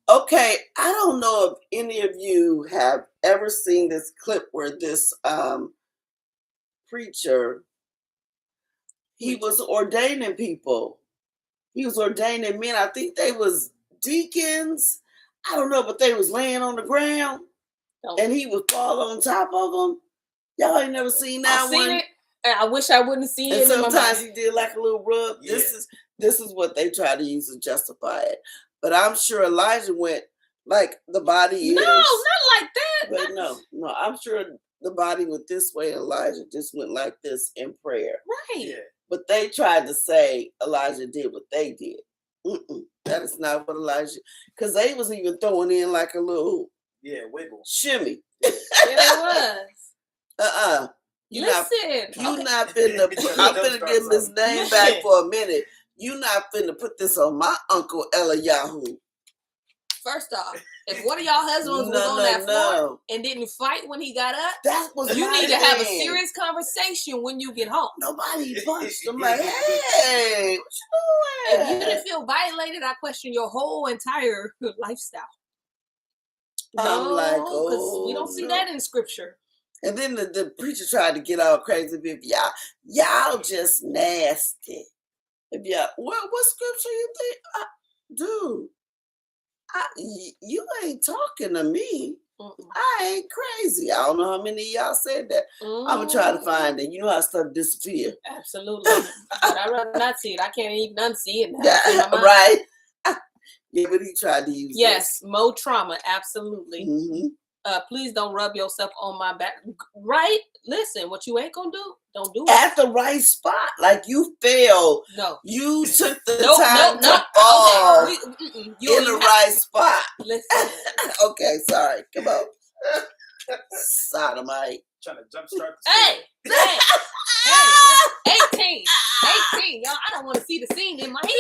Okay. I don't know if any of you have ever seen this clip where this preacher, he was ordaining people. He was ordaining men. I think they was deacons. I don't know, but they was laying on the ground and he would fall on top of them. Y'all ain't never seen that I've seen it. I wish I wouldn't see it. And sometimes he did like a little rub. Yeah. This is what they try to use to justify it. But I'm sure Elijah went like the body is. No, not like that. But no, I'm sure the body went this way. Elijah just went like this in prayer. Right. Yeah. But they tried to say Elijah did what they did. That is not what Elijah, because they was even throwing in like a little wiggle shimmy. Yeah, it was. You not finna. I'm finna give him his name back for a minute. You not finna put this on my Uncle Eliyahu. First off, if one of y'all husbands was on that floor and didn't fight when he got up, that was you need to have a serious conversation when you get home. Nobody punched him like, hey, what you doing? If you didn't feel violated, I question your whole entire lifestyle. I'm like, oh, we don't see that in scripture. And then the preacher tried to get all crazy. If y'all just nasty. If y'all, what scripture you think? Dude. You ain't talking to me. I ain't crazy. I don't know how many of y'all said that. I'm gonna try to find it. You know how stuff disappear. Absolutely. But I'd rather not see it. I can't even unsee it now. Right. Yeah, but he tried to use Mo trauma. Absolutely. Mm-hmm. please don't rub yourself on my back. Right? Listen, what you ain't gonna do, don't do it. At the right spot. Like you fell. No. You took the Nope, time nope. to fall Okay. in the right spot. Listen. Okay, sorry. Come on. Sodomite. Trying to jumpstart the Hey, story. hey, 18, y'all. I don't want to see the scene in my head.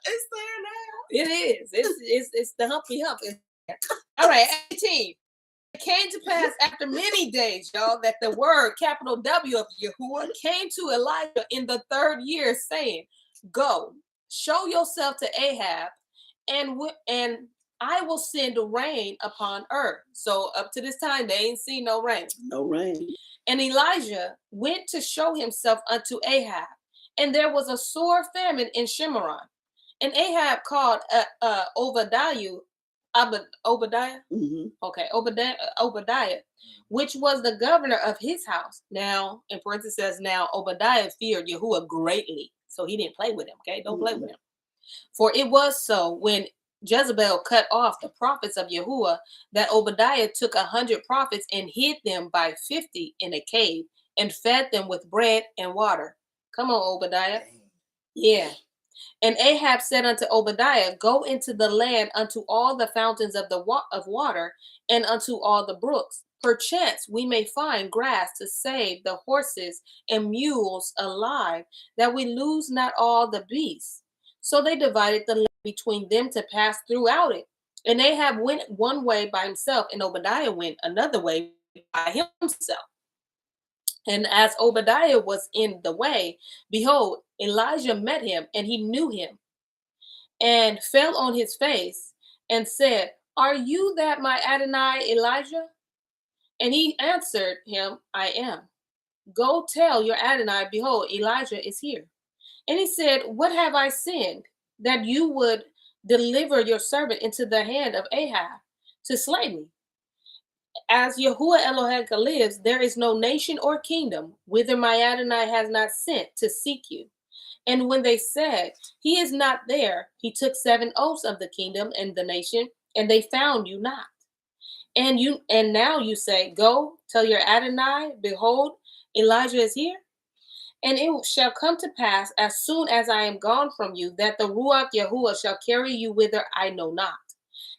It's there now. It is. It's the humpy hump. All right, 18. It came to pass after many days, y'all, that the word, capital W of Yahuwah, came to Elijah in the 3rd year, saying, "Go, show yourself to Ahab, and I will send rain upon earth." So up to this time, they ain't seen no rain. No rain. And Elijah went to show himself unto Ahab, and there was a sore famine in Shimron. And Ahab called Obadiah. Mm-hmm. Okay, Obadiah, which was the governor of his house. Now, in parentheses, says, now Obadiah feared Yahuwah greatly. So he didn't play with him, okay? Don't play with him. For it was so when Jezebel cut off the prophets of Yahuwah that Obadiah took 100 prophets and hid them by 50 in a cave and fed them with bread and water. Come on, Obadiah. Yeah. And Ahab said unto Obadiah, go into the land unto all the fountains of water and unto all the brooks. Perchance we may find grass to save the horses and mules alive, that we lose not all the beasts. So they divided the land between them to pass throughout it. And Ahab went one way by himself, and Obadiah went another way by himself. And as Obadiah was in the way, behold, Elijah met him, and he knew him, and fell on his face, and said, are you that my Adonai Elijah? And he answered him, I am. Go tell your Adonai, behold, Elijah is here. And he said, what have I sinned, that you would deliver your servant into the hand of Ahab to slay me? As Yahuwah Elohim lives, there is no nation or kingdom whither my Adonai has not sent to seek you. And when they said, he is not there, he took 7 oaths of the kingdom and the nation, and they found you not. And now you say, go, tell your Adonai, behold, Elijah is here. And it shall come to pass, as soon as I am gone from you, that the Ruach Yahuwah shall carry you whither I know not.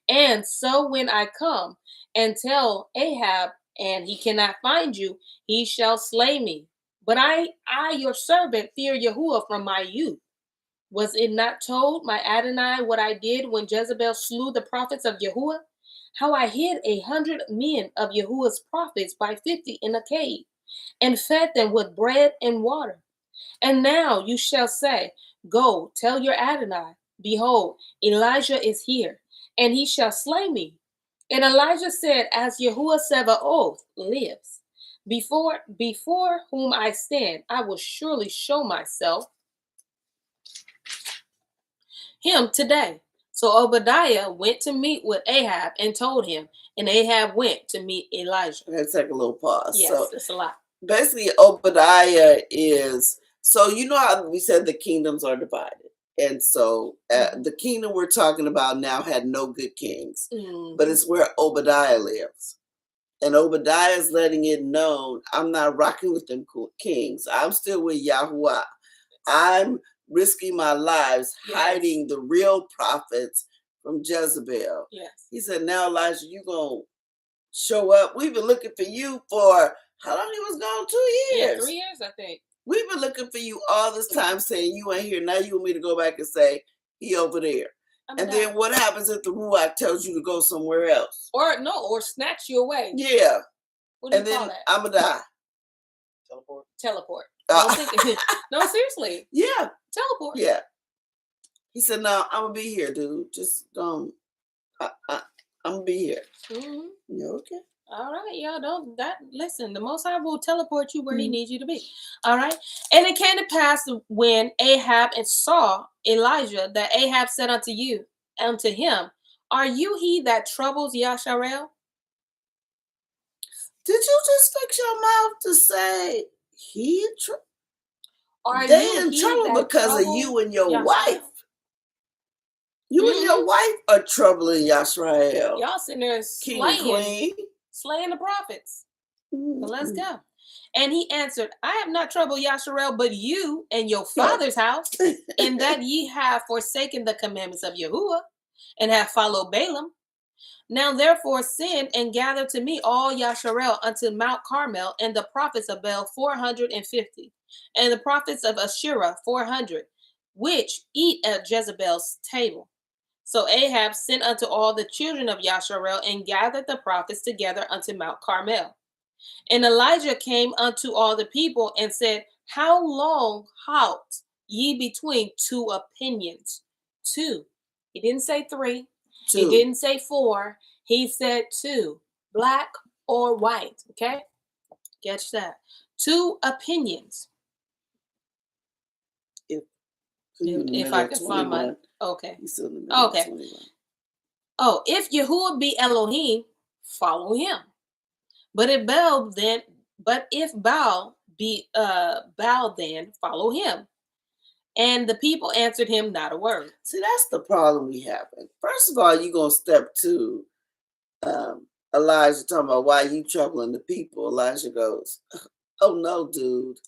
And so when I come and tell Ahab, and he cannot find you, he shall slay me. But I your servant, fear Yahuwah from my youth. Was it not told my Adonai what I did when Jezebel slew the prophets of Yahuwah? How I hid 100 men of Yahuwah's prophets by 50 in a cave, and fed them with bread and water. And now you shall say, go, tell your Adonai, behold, Elijah is here, and he shall slay me. And Elijah said, as Yahuwah Sebaoth lives, before whom I stand, I will surely show myself him today. So Obadiah went to meet with Ahab and told him, and Ahab went to meet Elijah. Let's take a little pause. Yes, So it's a lot. basically, Obadiah is, so you know how we said the kingdoms are divided. And so the kingdom we're talking about now had no good kings, but it's where Obadiah lives. And Obadiah is letting it known, I'm not rocking with them kings. I'm still with Yahuwah. I'm risking my lives, hiding the real prophets from Jezebel. Yes. He said, now, Elijah, you're going to show up. We've been looking for you for, how long he was gone? 2 years. Yeah, 3 years, I think. We've been looking for you all this time saying you ain't here. Now you want me to go back and say, he over there. And then what happens if the Ruach tells you to go somewhere else? Or snatch you away. Yeah. What do you call that? I'm going to die. Teleport. No, seriously. Yeah. Teleport. Yeah. He said, no, I'm going to be here, dude. Just I'm going to be here. Mm-hmm. You okay? All right, y'all. Listen, the Most High will teleport you where he needs you to be. All right. And it came to pass when Ahab and saw Elijah, that Ahab said unto him, are you he that troubles Yasharel? Did you just fix your mouth to say Are they you in trouble because of you and your wife? You and your wife are troubling Yashrael. Y'all sitting there King and queen. slaying the prophets. But let's Mm-mm. go. And he answered, I have not troubled Yasharel, but you and your father's house, in that ye have forsaken the commandments of Yahuwah, and have followed Balaam. Now therefore send and gather to me all Yasharel unto Mount Carmel, and the prophets of Baal 450, and the prophets of Asherah 400, which eat at Jezebel's table. So Ahab sent unto all the children of Yasharel, and gathered the prophets together unto Mount Carmel. And Elijah came unto all the people and said, how long halt ye between two opinions? Two. He didn't say three. Two. He didn't say four. He said two. Black or white. Okay? Catch that. Two opinions. If I can find my... Okay. Okay. 21. Oh, if Yahuwah be Elohim, follow him. But if Baal be Baal, then follow him. And the people answered him not a word. See, that's the problem we have. First of all, you're gonna step to Elijah talking about why you troubling the people. Elijah goes, oh no, dude.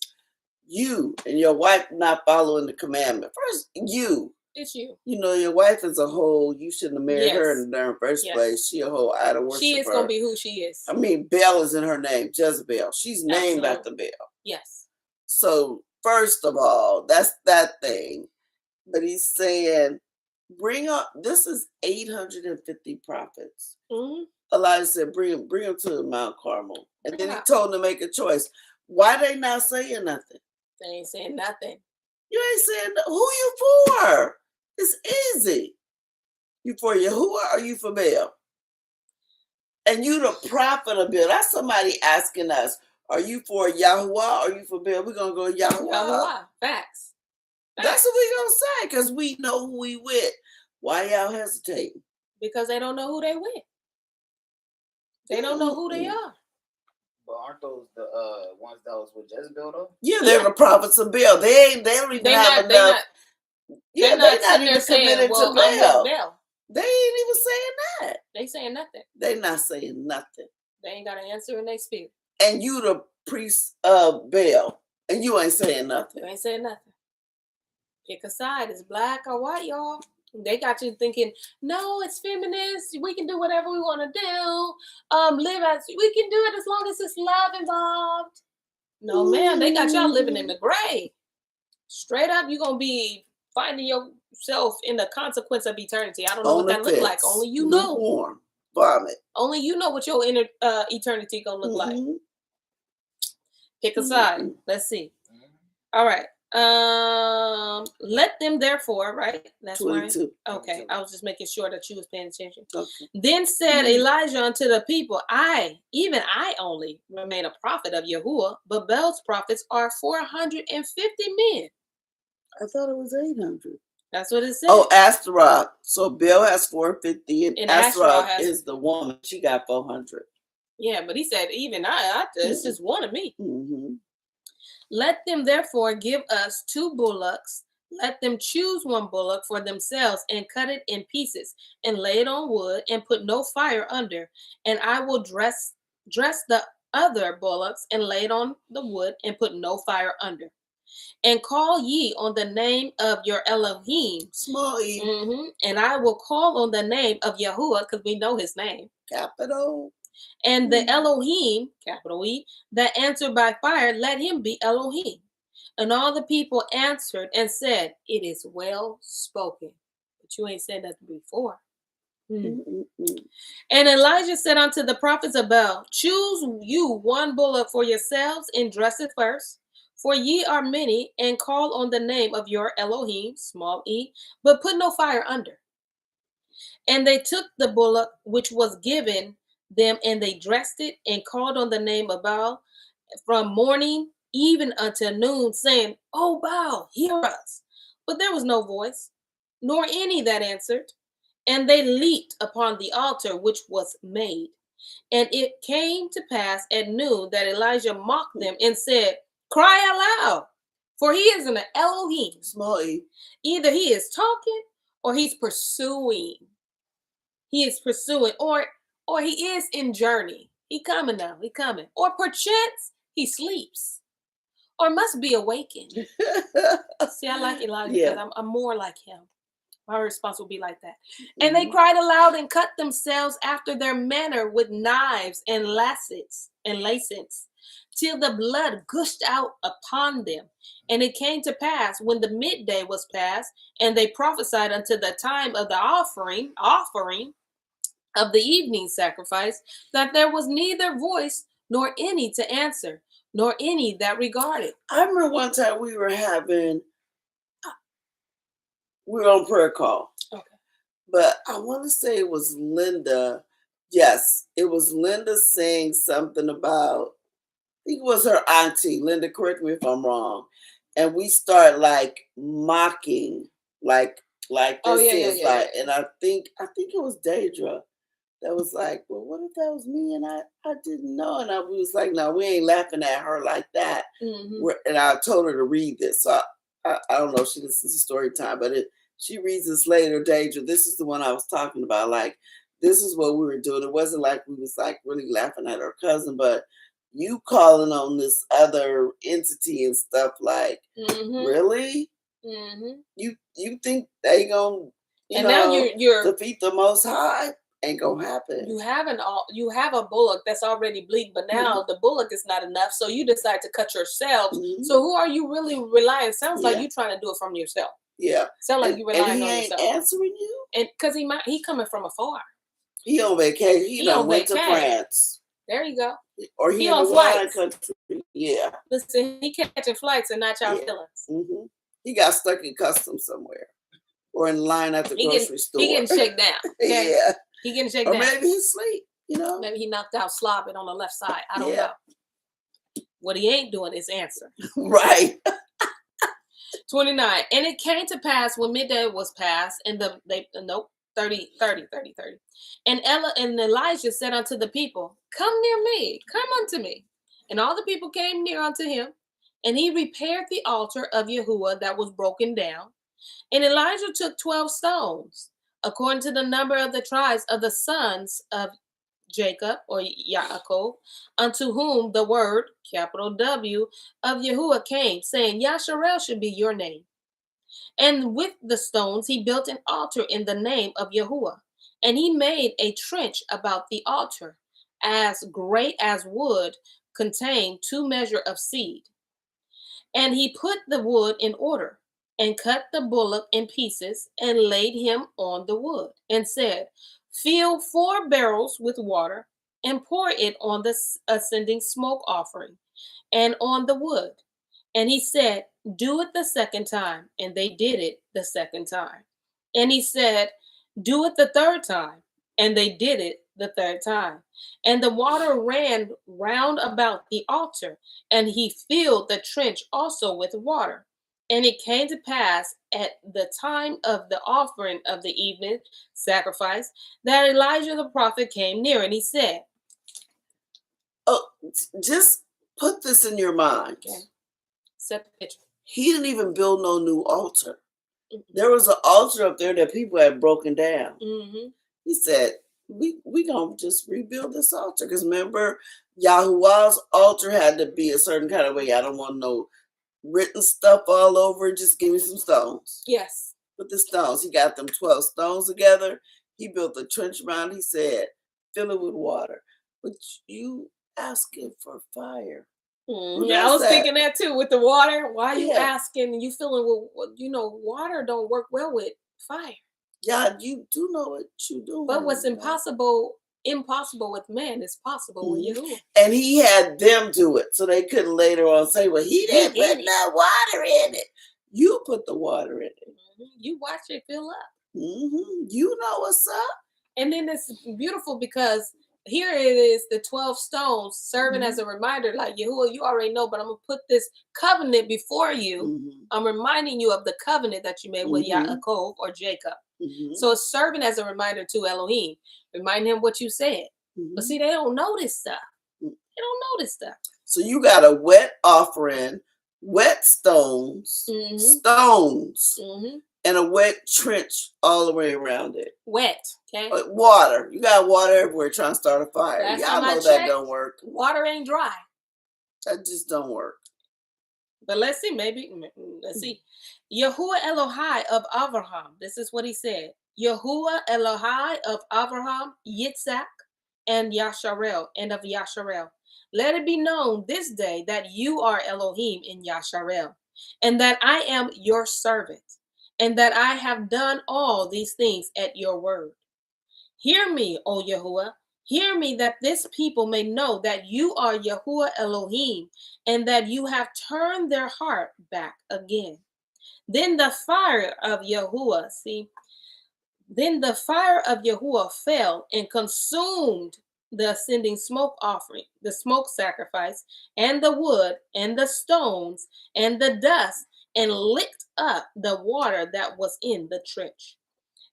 You and your wife not following the commandment. First, you. It's you. You know, your wife is a whole, you shouldn't have married her in the darn first Yes. place. She a whole idol worshiper. She is going to be who she is. I mean, Baal is in her name, Jezebel. She's named after Baal. Yes. So, first of all, that's that thing. But he's saying, bring up, this is 850 prophets. Mm-hmm. Elijah said, bring them to Mount Carmel. And then he told them to make a choice. Why they not saying nothing? They ain't saying nothing. You ain't saying, who you for? It's easy. You for Yahuwah or you for Baal? And you the prophet of Baal. That's somebody asking us, are you for Yahuwah or you for Baal? We're going to go Yahuwah. Yahuwah. Facts. That's what we're going to say because we know who we with. Why y'all hesitating? Because they don't know who they with. They don't know who they are. But aren't those the ones that was with Jezebel though? Yeah, they're the prophets of Baal. They don't even have enough. They're not even committed to Baal. They ain't even saying that. They saying nothing. They not saying nothing. They ain't got an answer in their spirit. And you the priest of Baal, and you ain't saying nothing. You ain't saying nothing. Pick a side. It's black or white, y'all. They got you thinking, no, it's feminist. We can do whatever we want to do. Live as we can do it as long as it's love involved. No, man, they got y'all living in the gray. Straight up, you're gonna be finding yourself in the consequence of eternity. I don't know what that looks like. Only you know. Warm vomit. Only you know what your inner eternity gonna look like. Pick a side. Let's see. All right. Let them therefore, right? That's 22. right. Okay. I was just making sure that you was paying attention. Okay. Then said Elijah unto the people, even I only remain a prophet of Yahuwah, but Baal's prophets are 450 men. I thought it was 800. That's what it said. Oh, Ashtaroth. So Baal has 450 and Ashtaroth is the woman. She got 400. Yeah, but he said, even it's just one of me. Mm-hmm. Let them therefore give us 2 bullocks. Let them choose 1 bullock for themselves and cut it in pieces and lay it on wood and put no fire under. And I will dress the other bullocks and lay it on the wood and put no fire under. And call ye on the name of your Elohim. Small e. Mm-hmm. And I will call on the name of Yahuwah because we know his name. Capital. And the Elohim, capital E, that answered by fire, let him be Elohim. And all the people answered and said, it is well spoken. But you ain't said that before. And Elijah said unto the prophets of Baal, choose you 1 bullock for yourselves and dress it first. For ye are many, and call on the name of your Elohim, small e, but put no fire under. And they took the bullock which was given them, and they dressed it and called on the name of Baal from morning even until noon, saying, O Baal, hear us. But there was no voice, nor any that answered. And they leaped upon the altar which was made. And it came to pass at noon that Elijah mocked them and said, cry aloud, for he is an Elohim. Small e. Either he is talking or he's pursuing. He is pursuing, or he is in journey. He coming now. He coming. Or perchance he sleeps, or must be awakened. See, I like Elijah because I'm more like him. My response will be like that. And they cried aloud and cut themselves after their manner with knives and lancets, till the blood gushed out upon them. And it came to pass when the midday was past, and they prophesied unto the time of the offering of the evening sacrifice, that there was neither voice nor any to answer, nor any that regarded. I remember one time we were on prayer call. Okay. But I want to say it was Linda. Yes, it was Linda saying something about, I think it was her auntie. Linda, correct me if I'm wrong. And we start like mocking, like this like, and I think it was Deidre that was like, well, what if that was me and I didn't know? And I was like, no, we ain't laughing at her like that. And I told her to read this. So I don't know if she listens to story time, but she reads this later, Deidre. This is the one I was talking about. Like, this is what we were doing. It wasn't like we was like really laughing at her cousin, but you calling on this other entity and stuff like, really? You think they gonna now you're defeat the Most High? Ain't gonna happen. You have a bullock that's already bleeding, but now the bullock is not enough, so you decide to cut yourselves. So who are you really relying? Sounds like you trying to do it from yourself. Yeah. Sounds like you relying on yourself. And he ain't answering you? And because he coming from afar. He on vacation. He done went to France. There you go. Or he in on the wine country. Yeah. Listen, he catching flights and not y'all feelings. He got stuck in customs somewhere. Or in line at the grocery store. He getting shaken down. Okay? Yeah. He getting shaken down. Or maybe he's asleep, Maybe he knocked out slobbing on the left side. I don't know. What he ain't doing is answer. Right. 29. And it came to pass when midday was past, and 30. And Elijah said unto the people, come near me, come unto me. And all the people came near unto him, and he repaired the altar of Yahuwah that was broken down. And Elijah took 12 stones, according to the number of the tribes of the sons of Jacob or Yaakov, unto whom the word, capital W, of Yahuwah came, saying, Yasharel should be your name. And with the stones he built an altar in the name of Yahuwah. And he made a trench about the altar, as great as wood contained 2 measures of seed. And he put the wood in order, and cut the bullock in pieces, and laid him on the wood, and said, fill 4 barrels with water, and pour it on the ascending smoke offering, and on the wood. And he said, do it the second time. And they did it the second time. And he said, do it the third time. And they did it the third time. And the water ran round about the altar, and he filled the trench also with water. And it came to pass at the time of the offering of the evening sacrifice that Elijah the prophet came near, and he said, just put this in your mind. Okay. Set the picture. He didn't even build no new altar. There was an altar up there that people had broken down. He said, we gonna just rebuild this altar. Because remember, Yahuwah's altar had to be a certain kind of way. I don't want no written stuff all over. Just give me some stones. Yes. With the stones. He got them 12 stones together. He built a trench around. He said, fill it with water. But you asking for fire. Yeah, I was thinking that too with the water. Why are you asking? You feeling, water don't work well with fire. Yeah, you do know what you do. But what's impossible with man is possible with you. And he had them do it, so they couldn't later on say, well, he didn't put no water in it. You put the water in it. You watch it fill up. You know what's up. And then it's beautiful because here it is, the 12 stones serving as a reminder, like, Yahuwah, you already know, but I'm going to put this covenant before you. I'm reminding you of the covenant that you made with Yaakov or Jacob. So it's serving as a reminder to Elohim. Remind him what you said. But see, they don't know this stuff. They don't know this stuff. So you got a wet offering, wet stones, and a wet trench all the way around it. Wet, okay? Water. You got water everywhere trying to start a fire. Last Y'all time I know that checked, don't work. water ain't dry. That just don't work. But let's see, let's see. Yahuwah Elohai of Avraham. This is what he said. Yahuwah Elohai of Avraham, Yitzhak, and Yasharel, and of Yasharel. Let it be known this day that you are Elohim in Yasharel, and that I am your servant, and that I have done all these things at your word. Hear me, O Yahuwah. Hear me, that this people may know that you are Yahuwah Elohim, and that you have turned their heart back again. Then the fire of Yahuwah, then the fire of Yahuwah fell and consumed the ascending smoke offering, the smoke sacrifice, and the wood, and the stones, and the dust, and licked up the water that was in the trench.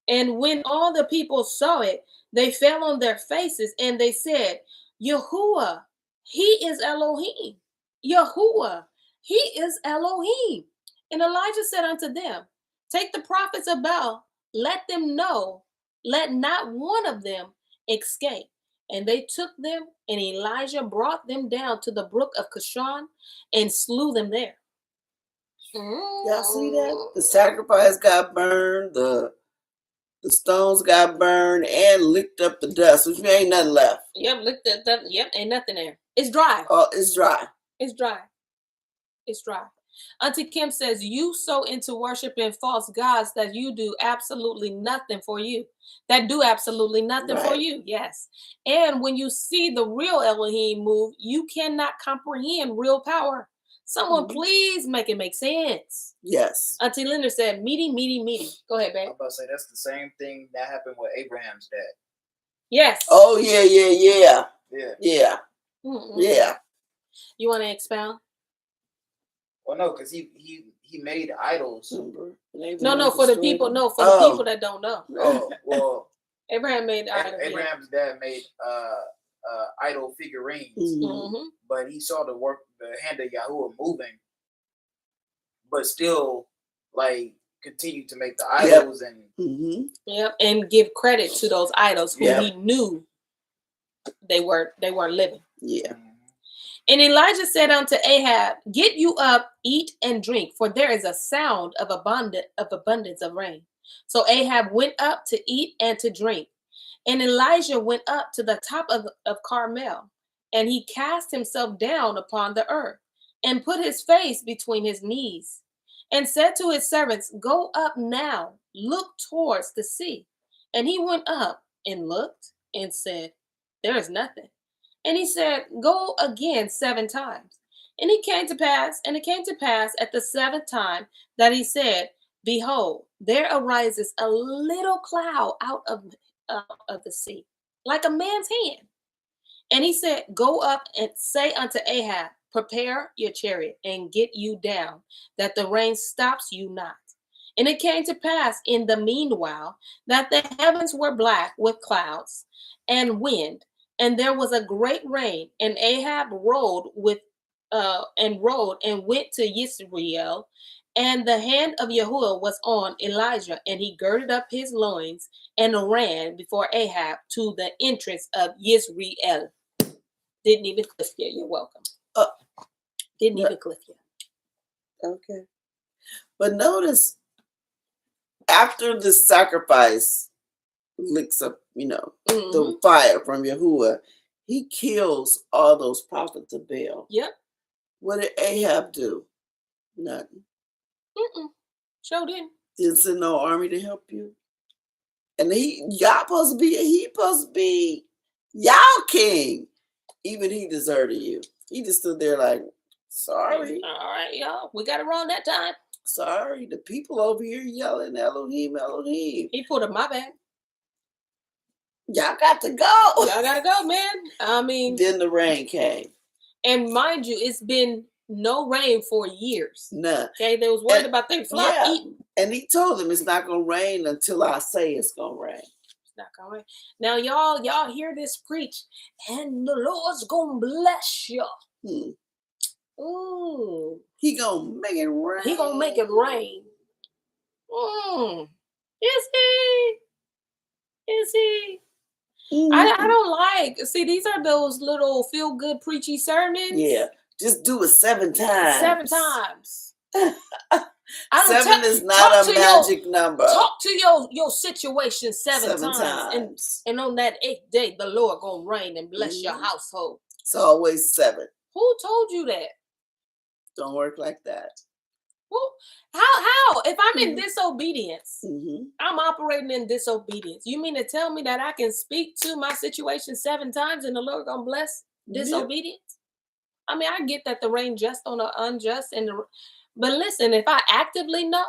And when all the people saw it, they fell on their faces, and they said, Yahuwah, he is Elohim. Yahuwah, he is Elohim. And Elijah said unto them, take the prophets of Baal, let them know, let not one of them escape. And they took them, and Elijah brought them down to the brook of Kishon and slew them there. Y'all see that? The sacrifice got burned, the stones got burned, and licked up the dust, which ain't nothing left. Yep, licked up that. Yep, ain't nothing there. It's dry. Oh, it's dry. It's dry. It's dry. Auntie Kim says, you so into worshiping false gods that you do absolutely nothing for you. That do absolutely nothing for you. Yes. And when you see the real Elohim move, you cannot comprehend real power. Someone please make it make sense. Yes. Auntie Linda said, meaty. Go ahead, babe. I'm about to say that's the same thing that happened with Abraham's dad. Yes. Oh, yeah. Yeah. Yeah. You want to expound? Well, no, because he made idols. No, for the people. No, for the people that don't know. Oh, well. Abraham made idols. Abraham's dad made idol figurines, but he saw the hand of Yahuwah moving, but still like continued to make the idols and give credit to those idols who he knew they weren't living. Yeah. And Elijah said unto Ahab, get you up, eat and drink, for there is a sound of abundance of rain. So Ahab went up to eat and to drink. And Elijah went up to the top of Carmel, and he cast himself down upon the earth, and put his face between his knees, and said to his servants, go up now, look towards the sea. And he went up and looked and said, there is nothing. And he said, go again 7 times. And it came to pass at the 7th time that he said, behold, there arises a little cloud out of the sea, like a man's hand. And he said, go up and say unto Ahab, prepare your chariot and get you down, that the rain stops you not. And it came to pass in the meanwhile that the heavens were black with clouds and wind, and there was a great rain, and Ahab rode and went to Yisrael, and the hand of Yahuwah was on Elijah, and he girded up his loins and ran before Ahab to the entrance of Yisrael. Didn't even cliff you. You're welcome. Didn't even cliff you. Okay. But notice, after the sacrifice licks up, the fire from Yahuwah, he kills all those prophets of Baal. Yep. What did Ahab do? Nothing. Sure didn't. Didn't send no army to help you. And he supposed to be y'all king. Even he deserted you. He just stood there like, sorry. All right, y'all. We got it wrong that time. Sorry. The people over here yelling Elohim, Elohim. He pulled up my bag. Y'all got to go. Y'all gotta go, man. I mean, then the rain came. And mind you, it's been no rain for years. None. Okay, they was worried about their flock eating. And he told them it's not gonna rain until I say it's gonna rain. It's not gonna rain. Now, y'all hear this preach, and the Lord's gonna bless you. Ooh. He gonna make it rain. He gonna make it rain. Is he? Is he? Mhm. I don't like. See, these are those little feel good preachy sermons. Yeah, just do it 7 times. 7 times. Seven is not a magic number. Talk to your situation 7 times. And on that 8th day, the Lord gonna reign and bless your household. It's always 7. Who told you that? Don't work like that. Well, how? If I'm in disobedience, Mm-hmm. I'm operating in disobedience. You mean to tell me that I can speak to my situation 7 times and the Lord gonna bless disobedience? I mean, I get that the rain just on the unjust but listen, if I actively know,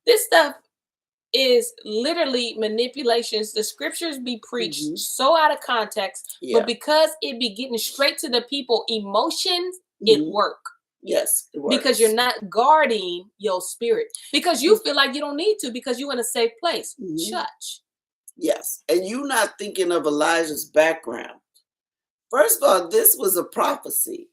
this stuff is literally manipulations. The scriptures be preached so out of context, but because it be getting straight to the people emotions, it work. Yes, it works. Because you're not guarding your spirit. Because you feel like you don't need to because you're in a safe place. Church. Yes. And you're not thinking of Elijah's background. First of all, this was a prophecy.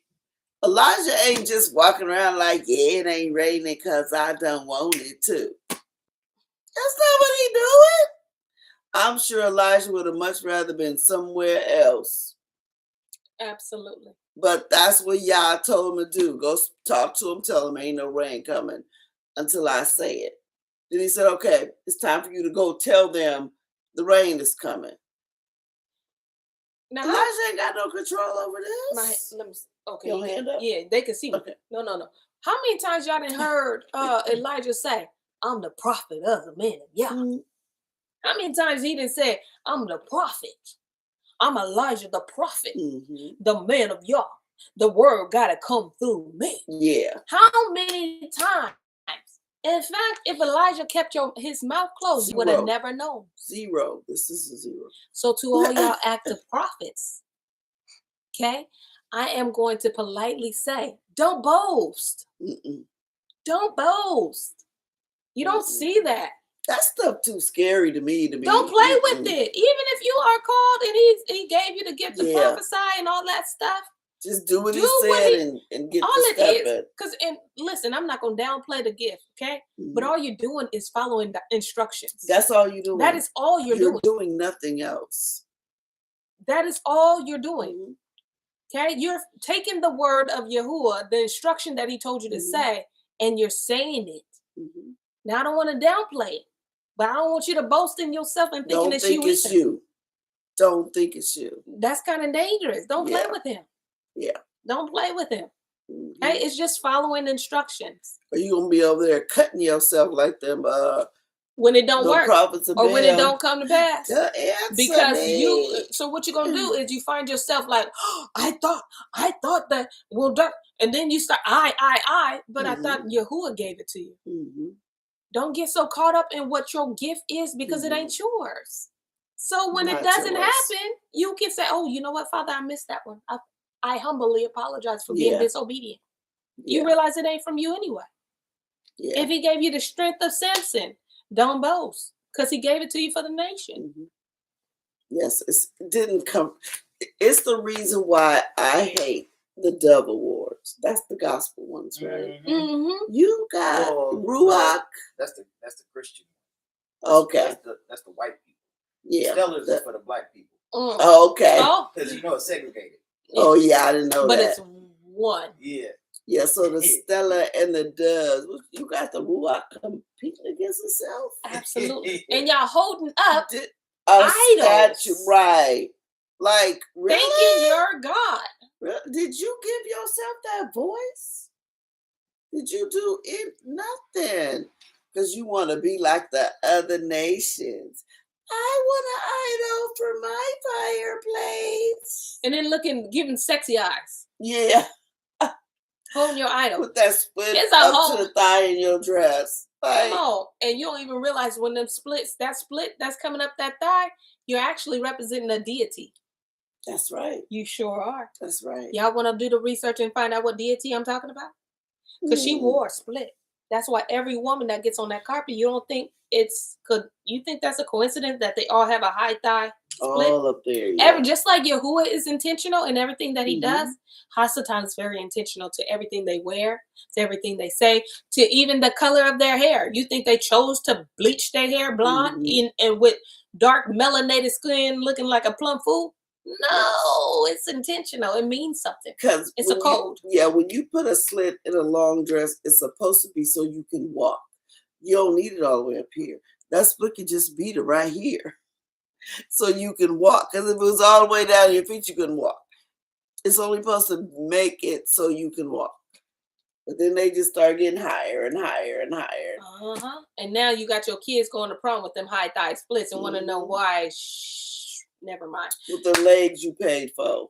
Elijah ain't just walking around like, yeah, it ain't raining because I done want it to. That's not what he doing. I'm sure Elijah would have much rather been somewhere else. Absolutely. But that's what Yah told him to do. Go talk to him, tell him ain't no rain coming until I say it. Then he said, okay, it's time for you to go tell them the rain is coming. Now, Elijah ain't got no control over this. Okay. Your hand up? Yeah, they can see me. Okay. No. How many times y'all done heard Elijah say, I'm the prophet of the man of Yah? How many times he didn't say, I'm the prophet? I'm Elijah the prophet, the man of Yah. The word got to come through me. Yeah. How many times? In fact, if Elijah kept his mouth closed, you would have never known. 0. This is a 0. So to all y'all active prophets, okay, I am going to politely say, don't boast. Don't boast. You don't see that. That stuff too scary to me to be. Don't play with it. Even if you are called and he gave you the gift to prophesy and all that stuff. Just do what he said and get all the it step is. in. Because listen, I'm not gonna downplay the gift, okay? But all you're doing is following the instructions. That's all you're doing. That is all you're doing. You're doing nothing else. That is all you're doing. Okay, you're taking the word of Yahuwah, the instruction that he told you to say, and you're saying it. Now I don't want to downplay it. But I don't want you to boast in yourself and thinking it's you. Don't think it's you. That's kind of dangerous. Don't play with him. Yeah. Don't play with him. Hey, it's just following instructions. Are you gonna be over there cutting yourself like them? When it don't work, or when it don't come to pass, because So what you're gonna do is you find yourself like, oh, I thought that and then you start but I thought Yahuwah gave it to you. Don't get so caught up in what your gift is because it ain't yours. So when it doesn't happen, you can say, oh, you know what, Father, I missed that one. I humbly apologize for being disobedient. You realize it ain't from you anyway. If he gave you the strength of Samson, don't boast because he gave it to you for the nation. Yes, it didn't come. It's the reason why I hate the devil wars. That's the gospel ones, right? You got Ruach. That's the Christian one. Okay. That's the white people. Yeah. Stellars is for the black people. Okay. Because it's segregated. Oh yeah, I didn't know but that. But it's one. Yeah. Yeah, so the Stella and the Doves, you got the Ruach competing against itself. Absolutely. And y'all holding up idols. Statue, right. Like, really? Thanking your God. Did you give yourself that voice? Did you do it? Nothing. Because you want to be like the other nations. I want an idol for my fireplace. And then giving sexy eyes. Yeah. Holding your idol. With that split up to the thigh in your dress. Come on. And you don't even realize when that split that's coming up that thigh, you're actually representing a deity. That's right. You sure are. That's right. Y'all want to do the research and find out what deity I'm talking about? Because she wore a split. That's why every woman that gets on that carpet, you don't think you think that's a coincidence that they all have a high thigh split? All up there. Yeah. Just like Yahuwah is intentional in everything that he does, Mm-hmm. Hasatan is very intentional to everything they wear, to everything they say, to even the color of their hair. You think they chose to bleach their hair blonde and with dark melanated skin looking like a plum fool? No, it's intentional. It means something. Because it's a code. When you put a slit in a long dress, it's supposed to be so you can walk. You don't need it all the way up here. That split can just beat it right here, so you can walk. Because if it was all the way down your feet, you couldn't walk. It's only supposed to make it so you can walk. But then they just start getting higher and higher and higher. And now you got your kids going to prom with them high thigh splits and want to know why. Never mind. With the legs you paid for.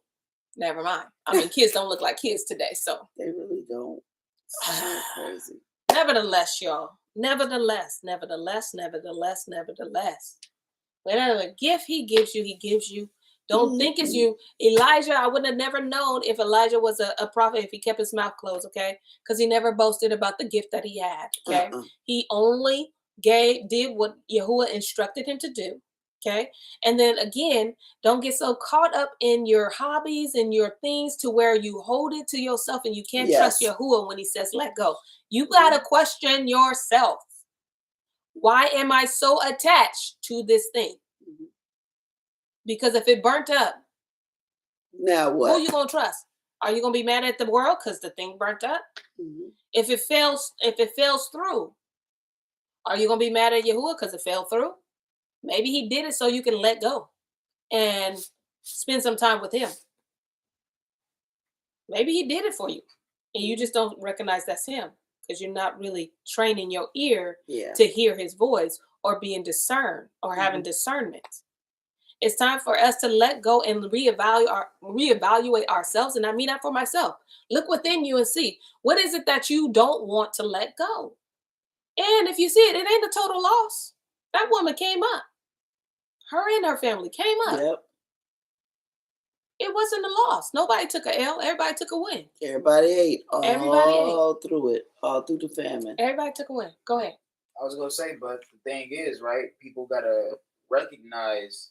Never mind. I mean, kids don't look like kids today, so. They really don't. So crazy. Nevertheless, y'all. Nevertheless. Whatever gift he gives you. Don't think it's you. Elijah, I would have never known if Elijah was a prophet if he kept his mouth closed, okay? Because he never boasted about the gift that he had, okay? He only did what Yahuwah instructed him to do. Okay. And then again, don't get so caught up in your hobbies and your things to where you hold it to yourself and you can't trust Yahuwah when he says, let go. You got to question yourself. Why am I so attached to this thing? Because if it burnt up, now what? Who are you going to trust? Are you going to be mad at the world because the thing burnt up? If it fails through, are you going to be mad at Yahuwah because it fell through? Maybe he did it so you can let go and spend some time with him. Maybe he did it for you and you just don't recognize that's him because you're not really training your ear to hear his voice or being discerned or having discernment. It's time for us to let go and reevaluate ourselves. And I mean that for myself. Look within you and see, what is it that you don't want to let go? And if you see it, it ain't a total loss. That woman came up. Her and her family came up. Yep. It wasn't a loss. Nobody took a L. Everybody took a win. Everybody ate. All through it. All through the famine. Everybody took a win. Go ahead. I was going to say, but the thing is, right, people got to recognize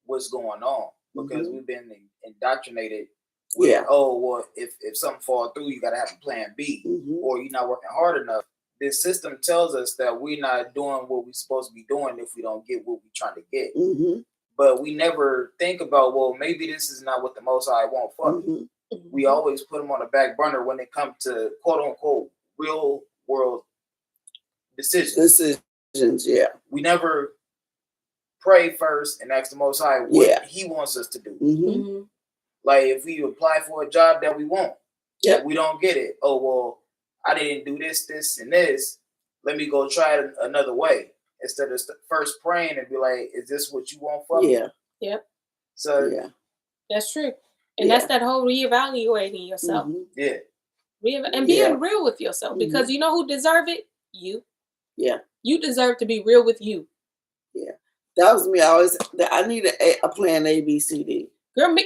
what's going on because we've been indoctrinated with, if something falls through, you got to have a plan B or you're not working hard enough. This system tells us that we're not doing what we're supposed to be doing if we don't get what we're trying to get. But we never think about, well, maybe this is not what the Most High want for me. We always put them on the back burner when it comes to quote unquote real world decisions. We never pray first and ask the Most High what He wants us to do. Like if we apply for a job that we want, we don't get it. Oh, well, I didn't do this, and this. Let me go try it another way. Instead of first praying and be like, is this what you want for me? Yep. So that's true. And that's that whole reevaluating yourself. And being real with yourself. Because you know who deserve it? You. You deserve to be real with you. That was me. I need a plan A, B, C, D. Girl,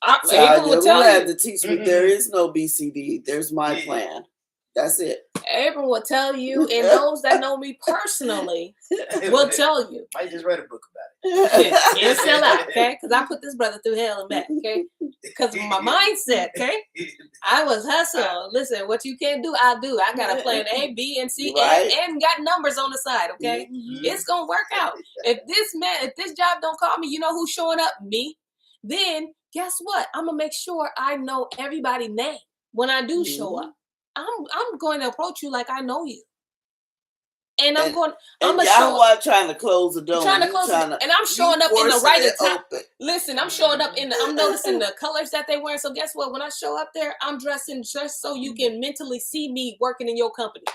Abram will have to teach me there is no B, C, D. There's my plan. That's it. Abram will tell you, and those that know me personally will tell you. I just read a book about it. It'll sell out, okay? Because I put this brother through hell and back, okay? Because of my mindset, okay? I was hustle. Listen, what you can't do, I'll do. I got a plan A, B, and C, and got numbers on the side, okay? It's gonna work out. If this job don't call me, you know who's showing up? Me. Then guess what? I'm gonna make sure I know everybody's name when I do show up. I'm going to approach you like I know you, and I'm going to show up trying to close the door. And I'm showing up in the right attire. Listen, I'm showing up I'm noticing the colors that they wear. So guess what? When I show up there, I'm dressing just so you can mentally see me working in your company.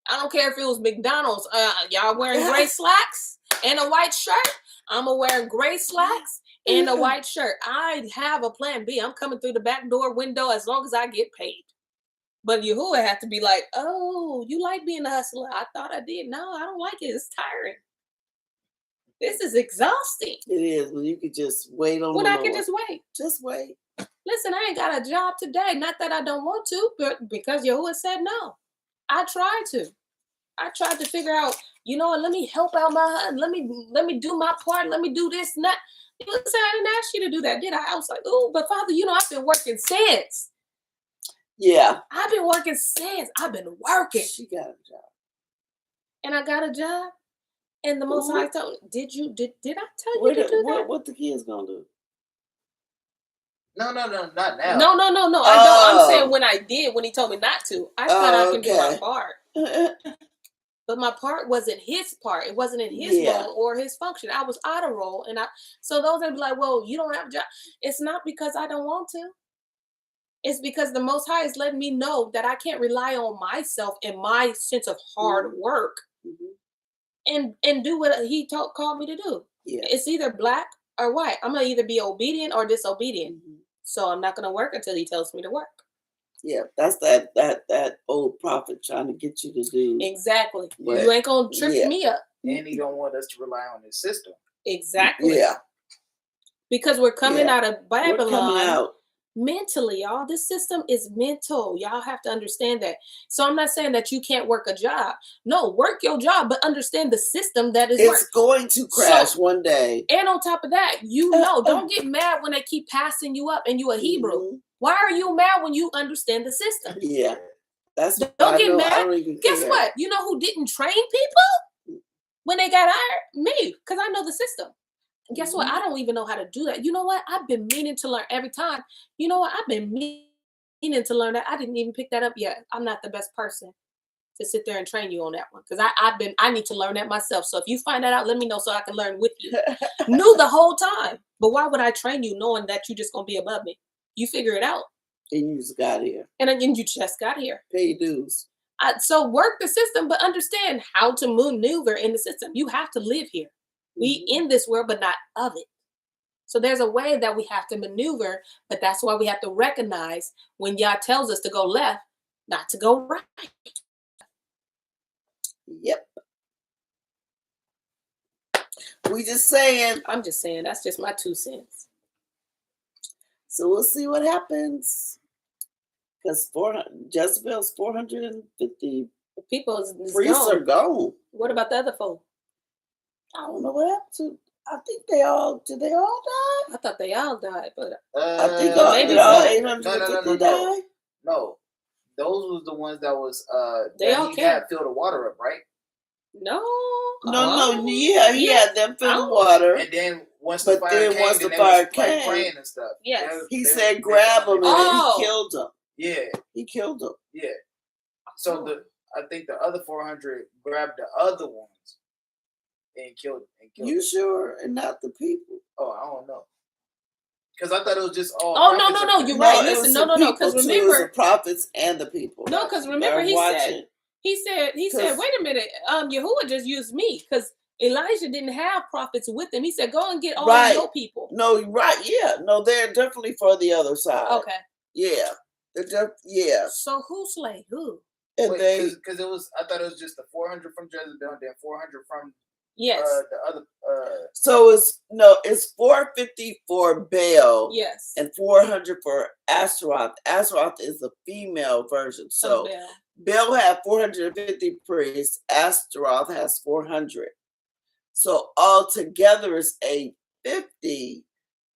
I don't care if it was McDonald's. Y'all wearing gray slacks and a white shirt. I'm wearing gray slacks and a white shirt. I have a plan B. I'm coming through the back door window as long as I get paid. But Yahuwah had to be like, oh, you like being a hustler? I thought I did. No, I don't like it. It's tiring. This is exhausting. It is. Well, you could just wait on I can just wait. Just wait. Listen, I ain't got a job today. Not that I don't want to, but because Yahuwah said no. I tried to figure out, you know what, let me help out my husband. Let me do my part. Let me do this and that. You know, I didn't ask you to do that, did I? I was like, oh, but Father, you know, I've been working since. Yeah. I've been working since. I've been working. She got a job. And I got a job. And the Most High told me, did I tell you Wait, to do that? what the kids gonna do? No, not now. No. I don't. I'm saying when I did, when he told me not to, I thought I can do my part. But my part wasn't his part. It wasn't in his role or his function. I was out of role. So those that be like, well, you don't have a job. It's not because I don't want to. It's because the Most High is letting me know that I can't rely on myself and my sense of hard work and do what he called me to do. Yeah. It's either black or white. I'm going to either be obedient or disobedient. So I'm not going to work until he tells me to work. Yeah, that's that old prophet trying to get you to do. Exactly. You ain't going to trip me up. And he don't want us to rely on his system. Exactly. Yeah. Because we're coming out of Babylon. We're coming out. Mentally, y'all. This system is mental. Y'all have to understand that. So I'm not saying that you can't work a job. No, work your job, but understand the system that is It's going to crash one day. And on top of that, don't get mad when they keep passing you up and you a Hebrew. Why are you mad when you understand the system? Yeah. Don't get mad. Guess what? You know who didn't train people when they got hired? Me, because I know the system. Guess what? I don't even know how to do that. You know what? I've been meaning to learn every time. You know what? I've been meaning to learn that. I didn't even pick that up yet. I'm not the best person to sit there and train you on that one because I need to learn that myself. So if you find that out, let me know so I can learn with you. Knew the whole time, but why would I train you knowing that you're just gonna be above me? You figure it out. And you just got here. And again, you just got here. Pay dues. So work the system, but understand how to maneuver in the system. You have to live here. We in this world, but not of it. So there's a way that we have to maneuver, but that's why we have to recognize when Yah tells us to go left, not to go right. Yep. We just saying. I'm just saying. That's just my 2 cents. So we'll see what happens. Because Jezebel's 450 people priests are gone. What about the other folk? I don't know what happened to. I think did they all die? I thought they all died, but I think maybe all 850 died. No, those was the ones that was they all had filled the water up, right? No, yeah, he had them fill the water, and then once the fire came, praying and stuff. Yes, he said grab them and he killed them. Yeah, he killed them. Yeah, so I think the other 400 grabbed the other ones. And killed you them. Sure? And not the people? Oh, I don't know. Because I thought it was just all. Oh, no, you're right. Listen, no. Because remember, the prophets and the people. No, because remember, he said, wait a minute, Yahuwah just used me because Elijah didn't have prophets with him. He said, go and get all your people. No, right? Yeah, no, they're definitely for the other side. Okay. Yeah, they're So who slayed who? And because it was, I thought it was just the 400 from Jezebel and then 400 from. Yes. The other. So it's 450 for Baal. Yes. And 400 for Ashtaroth. Ashtaroth is the female version. So Baal had 450 priests. Ashtaroth has 400. So altogether it's 850.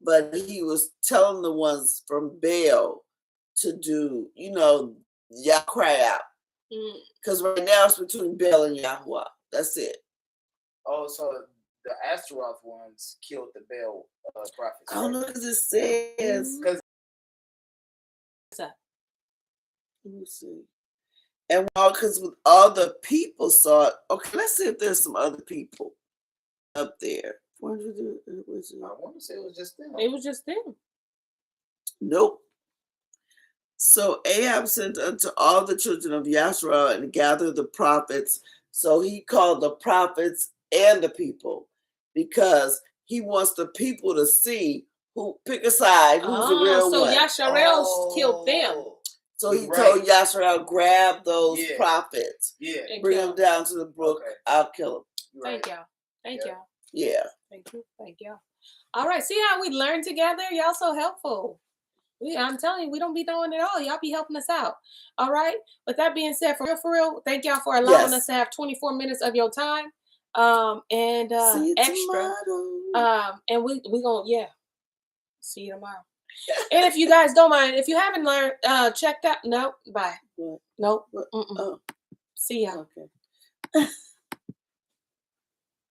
But he was telling the ones from Baal to do, Yah cry out. Because right now it's between Baal and Yahuwah. That's it. Oh, so the Ashtaroth ones killed the Baal prophets. I don't know what it says. Because let me see. And because with all the people saw it, okay, let's see if there's some other people up there. I want to say it was just them. It was just them. Nope. So Ahab sent unto all the children of Yashra and gathered the prophets. So he called the prophets and the people because he wants the people to see who pick a side, who's the real one. So Yasharel killed them. So he told Yasharel, grab those prophets, bring them down to the brook. Okay. I'll kill them. Thank y'all. Thank y'all. Yeah. Thank you. All right. See how we learn together? Y'all so helpful. I'm telling you, we don't be knowing it all. Y'all be helping us out. All right. With that being said, for real, thank y'all for allowing us to have 24 minutes of your time. And See you extra. tomorrow. And we gonna see you tomorrow. And if you guys don't mind, if you haven't learned, check that. No, bye. What? Nope. What? Oh. See ya. Okay.